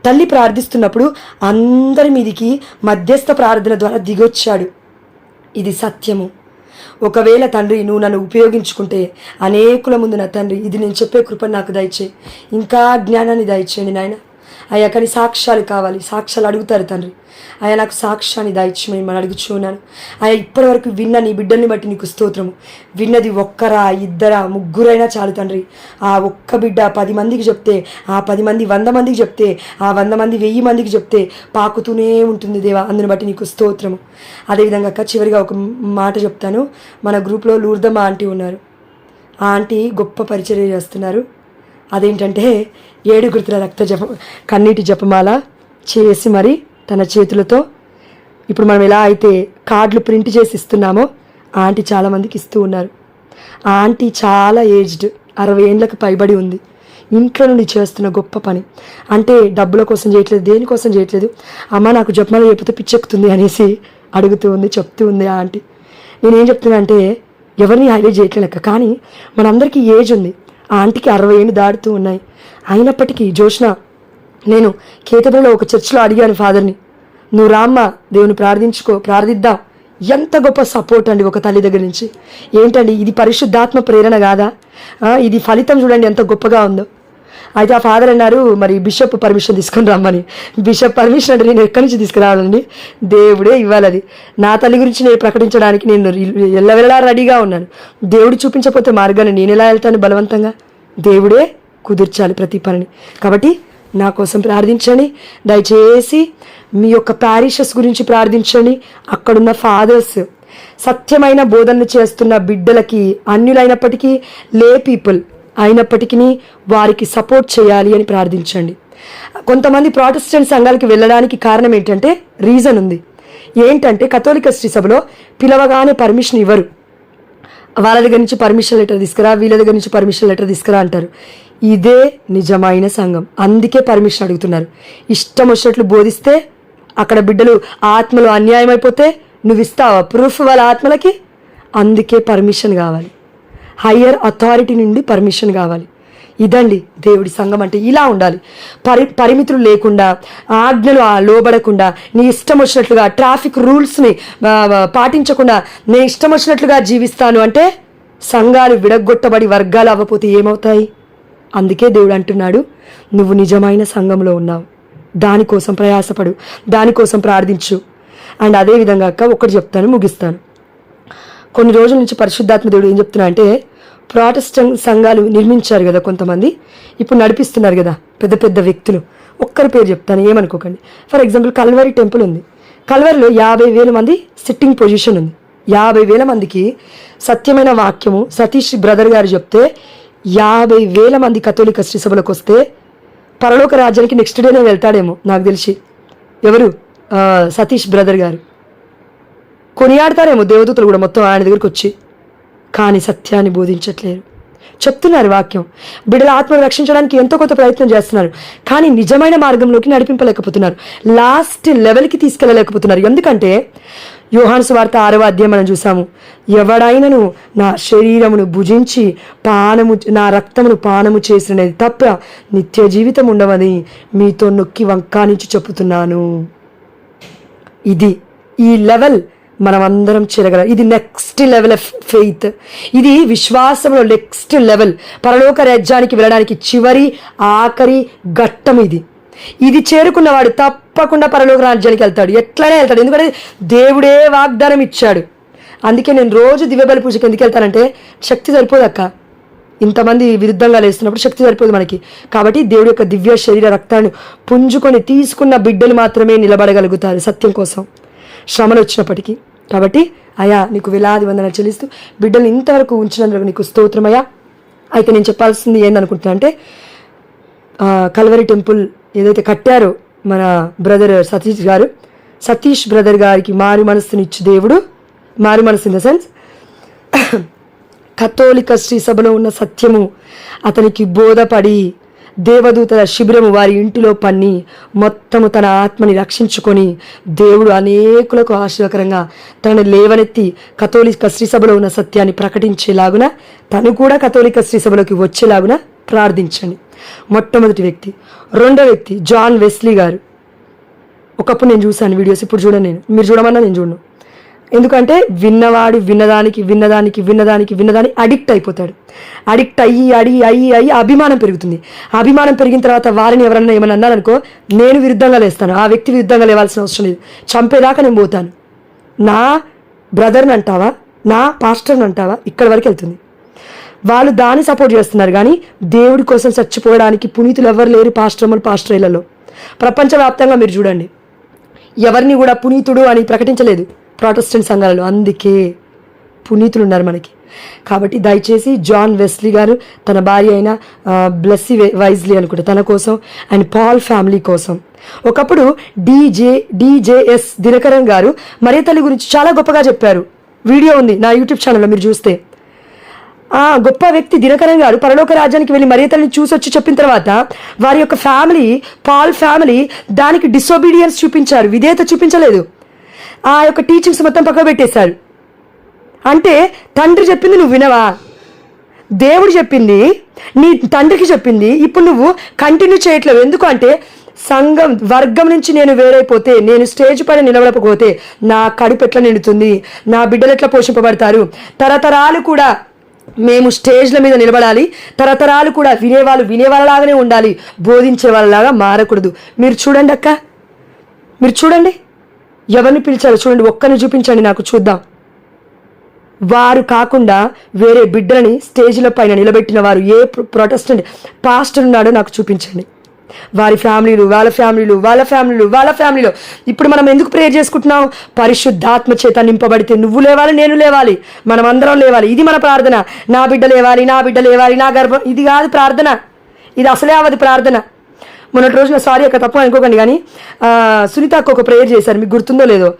తల్లి ప్రార్థిస్తున్నప్పుడు అందరి మీదికి మధ్యస్థ ప్రార్థన ద్వారా దిగొచ్చాడు. ఇది సత్యము. ఒకవేళ తండ్రి నువ్వు నన్ను ఉపయోగించుకుంటే అనేకుల ముందు నా తండ్రి ఇది నేను చెప్పే కృపను నాకు దయచేయి, ఇంకా జ్ఞానాన్ని దయచేయండి నాయన. అయ్యా, కానీ సాక్ష్యాలు కావాలి, సాక్ష్యాలు అడుగుతారు తండ్రి. అయ్యా, నాకు సాక్ష్యాన్ని దయచేయమని మనం అడుగుచున్నాను. అయ్యా, ఇప్పటివరకు విన్న నీ బిడ్డల్ని బట్టి నీకు స్తోత్రము. విన్నది 1, 2, 3 చాలు తండ్రి. ఆ ఒక్క బిడ్డ 10 మందికి చెప్తే, ఆ 10 మంది 100 మందికి చెప్తే, ఆ 100 మంది 1000 మందికి చెప్తే పాకుతూనే ఉంటుంది దేవా. అందుని బట్టి నీకు స్తోత్రము. అదేవిధంగా అక్క, చివరిగా ఒక మాట చెప్తాను. మన గ్రూప్లో లూర్దమ్మ ఆంటీ ఉన్నారు. ఆ ఆంటీ గొప్ప పరిచర్య చేస్తున్నారు. అదేంటంటే 7 గుర్తుల రక్త కన్నీటి జపమాల చేసి మరి తన చేతులతో, ఇప్పుడు మనం ఎలా అయితే కార్డులు ప్రింట్ చేసి ఇస్తున్నామో ఆ ఆంటీ చాలామందికి ఇస్తూ ఉన్నారు. ఆ ఆంటీ చాలా ఏజ్డ్, 60 ఏళ్ళకి పైబడి ఉంది. ఇంట్లో నుండి చేస్తున్న గొప్ప పని. అంటే డబ్బుల కోసం చేయట్లేదు, దేనికోసం చేయట్లేదు. అమ్మ నాకు జపమాల చెప్పితే పిచ్చెక్కుతుంది అనేసి అడుగుతూ ఉంది, చెప్తూ ఉంది ఆ ఆంటీ. నేనేం చెప్తున్నా అంటే, ఎవరిని హైలైట్ చేయట్లేక, కానీ మనందరికీ ఏజ్ ఉంది. ఆ ఆంటీకి 60 ఏళ్ళు దాడుతూ ఉన్నాయి. అయినప్పటికీ జోష్న, నేను కేతబడిలో ఒక చర్చిలో అడిగాను ఫాదర్ని, నువ్వు రామ్మ దేవుని ప్రార్థిద్దాం. ఎంత గొప్ప సపోర్ట్ అండి ఒక తల్లి దగ్గర నుంచి. ఏంటండి ఇది, పరిశుద్ధాత్మ ప్రేరణ కాదా? ఇది ఫలితం చూడండి ఎంత గొప్పగా ఉందో. అయితే ఆ ఫాదర్ అన్నారు, మరి బిషప్ పర్మిషన్ తీసుకొని రమ్మని. బిషప్ పర్మిషన్ అంటే నేను ఎక్కడి నుంచి తీసుకురావాలండి? దేవుడే ఇవ్వాలి. అది నా తల్లి గురించి నేను ప్రకటించడానికి నేను ఎల్లవెల్లలా రెడీగా ఉన్నాను. దేవుడు చూపించకపోతే మార్గాన్ని నేను ఎలా వెళ్తాను? బలవంతంగా దేవుడే కుదిర్చాలి ప్రతి పనిని. కాబట్టి నా కోసం ప్రార్థించండి. దయచేసి మీ యొక్క ప్యారిషెస్ గురించి ప్రార్థించండి. అక్కడున్న ఫాదర్స్ సత్యమైన బోధనలు చేస్తున్న బిడ్డలకి, అన్యులైనప్పటికీ లే పీపుల్ అయినప్పటికీ వారికి సపోర్ట్ చేయాలి అని ప్రార్థించండి. కొంతమంది ప్రాటెస్టెంట్ సంఘాలకి వెళ్ళడానికి కారణం ఏంటంటే, రీజన్ ఉంది. ఏంటంటే కథోలిక శ్రీ సభలో పిలవగానే పర్మిషన్ ఇవ్వరు. వాళ్ళ దగ్గర నుంచి పర్మిషన్ లెటర్ తీసుకురా, వీళ్ళ దగ్గర నుంచి పర్మిషన్ లెటర్ తీసుకురా అంటారు. ఇదే నిజమైన సంఘం. అందుకే పర్మిషన్ అడుగుతున్నారు. ఇష్టం వచ్చినట్లు బోధిస్తే అక్కడ బిడ్డలు ఆత్మలు అన్యాయం అయిపోతే నువ్వు ఇస్తావా ప్రూఫ్ వాళ్ళ ఆత్మలకి? అందుకే పర్మిషన్ కావాలి, హయ్యర్ అథారిటీ నుండి పర్మిషన్ కావాలి. ఇదండి దేవుడి సంఘం అంటే. ఇలా ఉండాలి. పరిమితులు లేకుండా, ఆజ్ఞలు లోబడకుండా, నీ ఇష్టం వచ్చినట్లుగా ట్రాఫిక్ రూల్స్ని పాటించకుండా నీ ఇష్టం వచ్చినట్లుగా జీవిస్తాను అంటే సంఘాలు విడగొట్టబడి వర్గాలు అవ్వకపోతే ఏమవుతాయి? అందుకే దేవుడు అంటున్నాడు, నువ్వు నిజమైన సంఘంలో ఉన్నావు, దానికోసం ప్రయాసపడు, దానికోసం ప్రార్థించు. అండ్ అదేవిధంగా అక్క ఒకటి చెప్తాను, ముగిస్తాను. కొన్ని రోజుల నుంచి పరిశుద్ధాత్మ దేవుడు ఏం చెప్తున్నా అంటే, ప్రాటెస్టెంట్ సంఘాలు నిర్మించారు కదా కొంతమంది, ఇప్పుడు నడిపిస్తున్నారు కదా పెద్ద పెద్ద వ్యక్తులు. ఒక్కరి పేరు చెప్తాను, ఏమనుకోకండి. ఫర్ ఎగ్జాంపుల్ కల్వరి టెంపుల్ ఉంది. కల్వరిలో 50,000 మంది సిట్టింగ్ పొజిషన్ ఉంది. 50,000 మందికి సత్యమైన వాక్యము సతీష్ బ్రదర్ గారు చెప్తే 50,000 మంది కథోలిక శ్రీ సభలకు వస్తే పరలోక రాజ్యానికి నెక్స్ట్ డేనే వెళ్తాడేమో నాకు తెలిసి. ఎవరు? సతీష్ బ్రదర్ గారు. కొనియాడతారేమో దేవదూతలు కూడా మొత్తం ఆయన దగ్గరికి వచ్చి. కానీ సత్యాన్ని బోధించట్లేరు. చెప్తున్నారు వాక్యం, బిడ్డల ఆత్మను రక్షించడానికి ఎంతో కొంత ప్రయత్నం చేస్తున్నారు, కానీ నిజమైన మార్గంలోకి నడిపింపలేకపోతున్నారు, లాస్ట్ లెవెల్కి తీసుకెళ్ళలేకపోతున్నారు. ఎందుకంటే యోహాను సువార్త 6వ అధ్యాయం మనం చూసాము, ఎవడైనను నా శరీరమును భుజించి నా రక్తమును పానము చేసినది తప్ప నిత్య జీవితం ఉండవని మీతో నొక్కి వంకానించి చెప్పుతున్నాను. ఇది ఈ లెవెల్ మనం అందరం చేరగలం. ఇది నెక్స్ట్ లెవెల్ ఆఫ్ ఫెయిత్. ఇది విశ్వాసంలో నెక్స్ట్ లెవెల్. పరలోక రాజ్యానికి వెళ్ళడానికి చివరి ఆఖరి ఘట్టం ఇది. ఇది చేరుకున్నవాడు తప్పకుండా పరలోక రాజ్యానికి వెళ్తాడు, ఎట్లనే వెళ్తాడు. ఎందుకంటే దేవుడే వాగ్దానం ఇచ్చాడు. అందుకే నేను రోజు దివ్యబలి పూజకి ఎందుకు వెళ్తానంటే శక్తి సరిపోదు అక్క, ఇంతమంది విరుద్ధంగా లేస్తున్నప్పుడు శక్తి సరిపోదు మనకి. కాబట్టి దేవుడి యొక్క దివ్య శరీర రక్తాన్ని పుంజుకొని తీసుకున్న బిడ్డలు మాత్రమే నిలబడగలుగుతారు సత్యం కోసం, శ్రమలు వచ్చినప్పటికీ. కాబట్టి అయా నీకు వేలాది వందనాలు చెల్లిస్తూ బిడ్డలు ఇంతవరకు ఉంచినందుకు నీకు స్తోత్రమయ్యా. అయితే నేను చెప్పాల్సింది ఏందనుకుంటున్నా అంటే, కల్వరి టెంపుల్ ఏదైతే కట్టారో మన బ్రదర్ సతీష్ బ్రదర్ గారికి మారు మనస్సునిచ్చు దేవుడు, మారు మనసు ఇన్ ద సెన్స్ కథోలిక శ్రీ సభలో ఉన్న సత్యము అతనికి బోధపడి దేవదూతల శిబిరము వారి ఇంటిలో పన్ని మొత్తము తన ఆత్మని రక్షించుకొని దేవుడు అనేకులకు ఆశీర్వకరంగా తనని లేవనెత్తి కథోలిక శ్రీ సభలో ఉన్న సత్యాన్ని ప్రకటించేలాగున తను కూడా కథోలిక శ్రీ సభలోకి వచ్చేలాగున ప్రార్థించండి. మొట్టమొదటి వ్యక్తి. రెండో వ్యక్తి జాన్ వెస్లీ గారు. ఒకప్పుడు నేను చూశాను వీడియోస్, ఇప్పుడు చూడను నేను. మీరు చూడమన్నా నేను చూడను. ఎందుకంటే విన్నవాడు విన్నదానికి అడిక్ట్ అయిపోతాడు. అడిక్ట్ అయ్యి అభిమానం పెరుగుతుంది. అభిమానం పెరిగిన తర్వాత వారిని ఎవరన్నా ఏమన్నా అన్నారనుకో, నేను విరుద్ధంగా లేస్తాను, ఆ వ్యక్తి విరుద్ధంగా లేవాల్సిన అవసరం లేదు, చంపేదాకా నేను పోతాను. నా బ్రదర్ని అంటావా, నా పాస్టర్ని అంటావా, ఇక్కడి వరకు వెళ్తుంది. వాళ్ళు దాన్ని సపోర్ట్ చేస్తున్నారు. కానీ దేవుడి కోసం చచ్చిపోవడానికి పునీతులు ఎవరు లేరు పాస్టర్లలో. ప్రపంచవ్యాప్తంగా మీరు చూడండి, ఎవరిని కూడా పునీతుడు అని ప్రకటించలేదు ప్రాటెస్టెంట్ సంఘాలలో. అందుకే పునీతులు ఉన్నారు మనకి. కాబట్టి దయచేసి జాన్ వెస్లీ గారు తన భార్య అయిన బ్లెస్సీ వైజ్లీ అనుకుంటే తన కోసం అండ్ పాల్ ఫ్యామిలీ కోసం. ఒకప్పుడు డిజేఎస్ దినకరన్ గారు మరియ తల్లి గురించి చాలా గొప్పగా చెప్పారు. వీడియో ఉంది నా యూట్యూబ్ ఛానల్లో, మీరు చూస్తే. ఆ గొప్ప వ్యక్తి దినకరన్ గారు పరలోక రాజ్యానికి వెళ్ళి మరియ తల్లిని చూసొచ్చి చెప్పిన తర్వాత వారి యొక్క ఫ్యామిలీ, పాల్ ఫ్యామిలీ దానికి డిసొబీడియన్స్ చూపించారు, విధేయత చూపించలేదు. ఆ యొక్క టీచింగ్స్ మొత్తం పక్కన పెట్టేశారు. అంటే తండ్రి చెప్పింది నువ్వు వినవా, దేవుడు చెప్పింది నీ తండ్రికి చెప్పింది ఇప్పుడు నువ్వు కంటిన్యూ చేయట్లేవు. ఎందుకు అంటే సంఘం వర్గం నుంచి నేను వేరైపోతే, నేను స్టేజ్ పైన నిలబడకపోతే నా కడుపు ఎట్లా నిండుతుంది, నా బిడ్డలు ఎట్లా పోషింపబడతారు, తరతరాలు కూడా మేము స్టేజ్ల మీద నిలబడాలి, తరతరాలు కూడా వినేవాళ్ళలాగానే ఉండాలి, బోధించే వాళ్ళలాగా మారకూడదు. మీరు చూడండి అక్క, మీరు చూడండి ఎవరిని పిలిచారో చూడండి, ఒక్కరిని చూపించండి నాకు చూద్దాం. వారు కాకుండా వేరే బిడ్డలని స్టేజ్ల పైన నిలబెట్టిన వారు ఏ ప్రొటెస్టెంట్ పాస్టర్ ఉన్నాడో నాకు చూపించండి. వారి ఫ్యామిలీలు, వాళ్ళ ఫ్యామిలీలో ఇప్పుడు మనం ఎందుకు ప్రేయర్ చేసుకుంటున్నాం? పరిశుద్ధాత్మ చేత నింపబడితే నువ్వు లేవాలి, నేను లేవాలి, మనం అందరం లేవాలి. ఇది మన ప్రార్థన. నా బిడ్డ లేవాలి, నా గర్భం. ఇది కాదు ప్రార్థన, ఇది అసలే అవది ప్రార్థన. మొన్నటి రోజున సారీ అక్క తప్పు అనుకోకండి, కానీ సునీత అక్క ఒక ప్రేయర్ చేశారు, మీకు గుర్తుందో లేదో.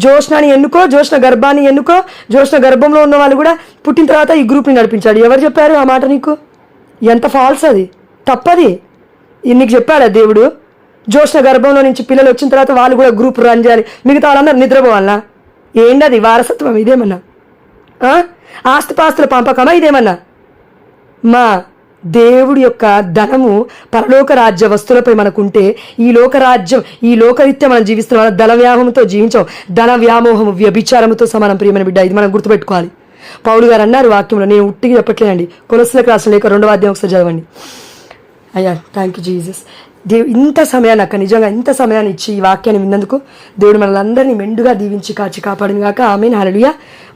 జోష్నాని ఎన్నుకో, జోష్న గర్భాన్ని ఎన్నుకో. జోష్న గర్భంలో ఉన్న వాళ్ళు కూడా పుట్టిన తర్వాత ఈ గ్రూప్ని నడిపించాడు. ఎవరు చెప్పారు ఆ మాట నీకు? ఎంత ఫాల్స్ అది, తప్పది. నీకు చెప్పాడా దేవుడు? జోష్న గర్భంలో నుంచి పిల్లలు వచ్చిన తర్వాత వాళ్ళు కూడా గ్రూప్ రన్ చేయాలి, మిగతా వాళ్ళందరూ నిద్రపోవాలనా? ఏంటది వారసత్వం? ఇదేమన్నా ఆస్తిపాస్తుల పంపకమా? ఇదేమన్నా మా దేవుడి యొక్క ధనము పరలోక రాజ్య వస్తువులపై మనకుంటే ఈ లోకరాజ్యం, ఈ లోకరీత్యా మనం జీవిస్తున్నాం. ధన వ్యామోహంతో జీవించాం. ధన వ్యామోహం వ్యభిచారముతో సమానం. ప్రియమైన బిడ్డ, ఇది మనం గుర్తుపెట్టుకోవాలి. పౌలు గారు అన్నారు వాక్యంలో, నేను ఉట్టిగా చెప్పట్లేనండి. కొలస్సీలకు రాసిన లేఖ 2వ అధ్యాయం ఒకసారి చదవండి. అయ్యా థ్యాంక్ యూ జీసస్. ఇంత సమయాన్ని అక్క నిజంగా ఇంత సమయాన్ని ఇచ్చి ఈ వాక్యాన్ని విన్నందుకు దేవుడు మనల్ని అందరినీ మెండుగా దీవించి కాచి కాపాడిన గాక. ఆమేన్, హల్లెలూయా.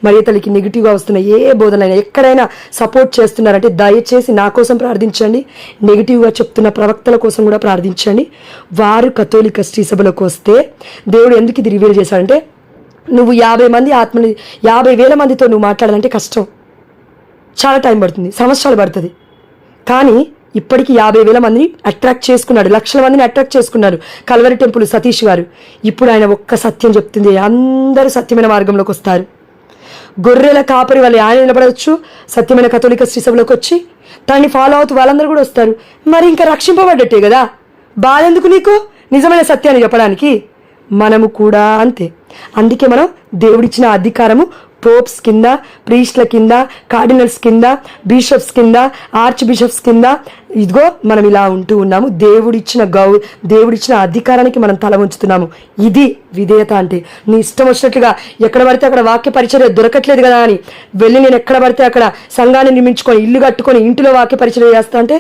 మరి తల్లికి నెగిటివ్గా వస్తున్న ఏ బోధనైనా ఎక్కడైనా సపోర్ట్ చేస్తున్నారంటే దయచేసి నా కోసం ప్రార్థించండి. నెగిటివ్గా చెప్తున్న ప్రవక్తల కోసం కూడా ప్రార్థించండి. వారు కథోలిక శ్రీ సభలోకి వస్తే దేవుడు ఎందుకు ఇది రివీల్ చేశాడంటే, నువ్వు 50,000 మందితో నువ్వు మాట్లాడాలంటే కష్టం, చాలా టైం పడుతుంది, సంవత్సరాలు పడుతుంది. కానీ ఇప్పటికీ 50,000 మందిని అట్రాక్ట్ చేసుకున్నాడు, లక్షల మందిని అట్రాక్ట్ చేసుకున్నారు. కల్వరి టెంపుల్ సతీష్ గారు. ఇప్పుడు ఆయన ఒక్క సత్యం చెప్తుంది, అందరూ సత్యమైన మార్గంలోకి వస్తారు. గొర్రెల కాపరి వాళ్ళు ఆయన నిలబడవచ్చు, సత్యమైన కథోలిక శ్రీ సభలోకి వచ్చి దాన్ని ఫాలో అవుతూ వాళ్ళందరూ కూడా వస్తారు. మరి ఇంకా రక్షింపబడ్డట్టే కదా, బాధ ఎందుకు నీకు నిజమైన సత్యాన్ని చెప్పడానికి? మనము కూడా అంతే. అందుకే మనం దేవుడిచ్చిన అధికారము పోప్స్ కింద, ప్రీస్ట్ల కింద, కార్డినల్స్ కింద, బిషప్స్ కింద, ఆర్చ్ బిషప్స్ కింద ఇదిగో మనం ఇలా ఉంటూ ఉన్నాము. దేవుడిచ్చిన అధికారానికి మనం తల ఉంచుతున్నాము. ఇది విధేయత అంటే. నీ ఇష్టం వచ్చినట్లుగా ఎక్కడ పడితే అక్కడ వాక్య పరిచర్య దొరకట్లేదు కదా అని వెళ్ళి నేను ఎక్కడ పడితే అక్కడ సంఘాన్ని నిర్మించుకొని ఇల్లు కట్టుకొని ఇంటిలో వాక్య పరిచర్య చేస్తా అంటే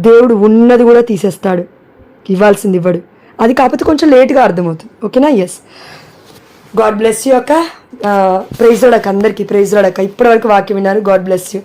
దేవుడు ఉన్నది కూడా తీసేస్తాడు, ఇవ్వాల్సింది ఇవ్వడు. అది కాకపోతే కొంచెం లేట్గా అర్థమవుతుంది. ఓకేనా? ఎస్, గాడ్ బ్లెస్ యూ అక్క. ప్రైజ్ లాడక్క, అందరికీ ప్రైజ్ లాడక్క. ఇప్పటివరకు వాక్యం విన్నారు. God bless you.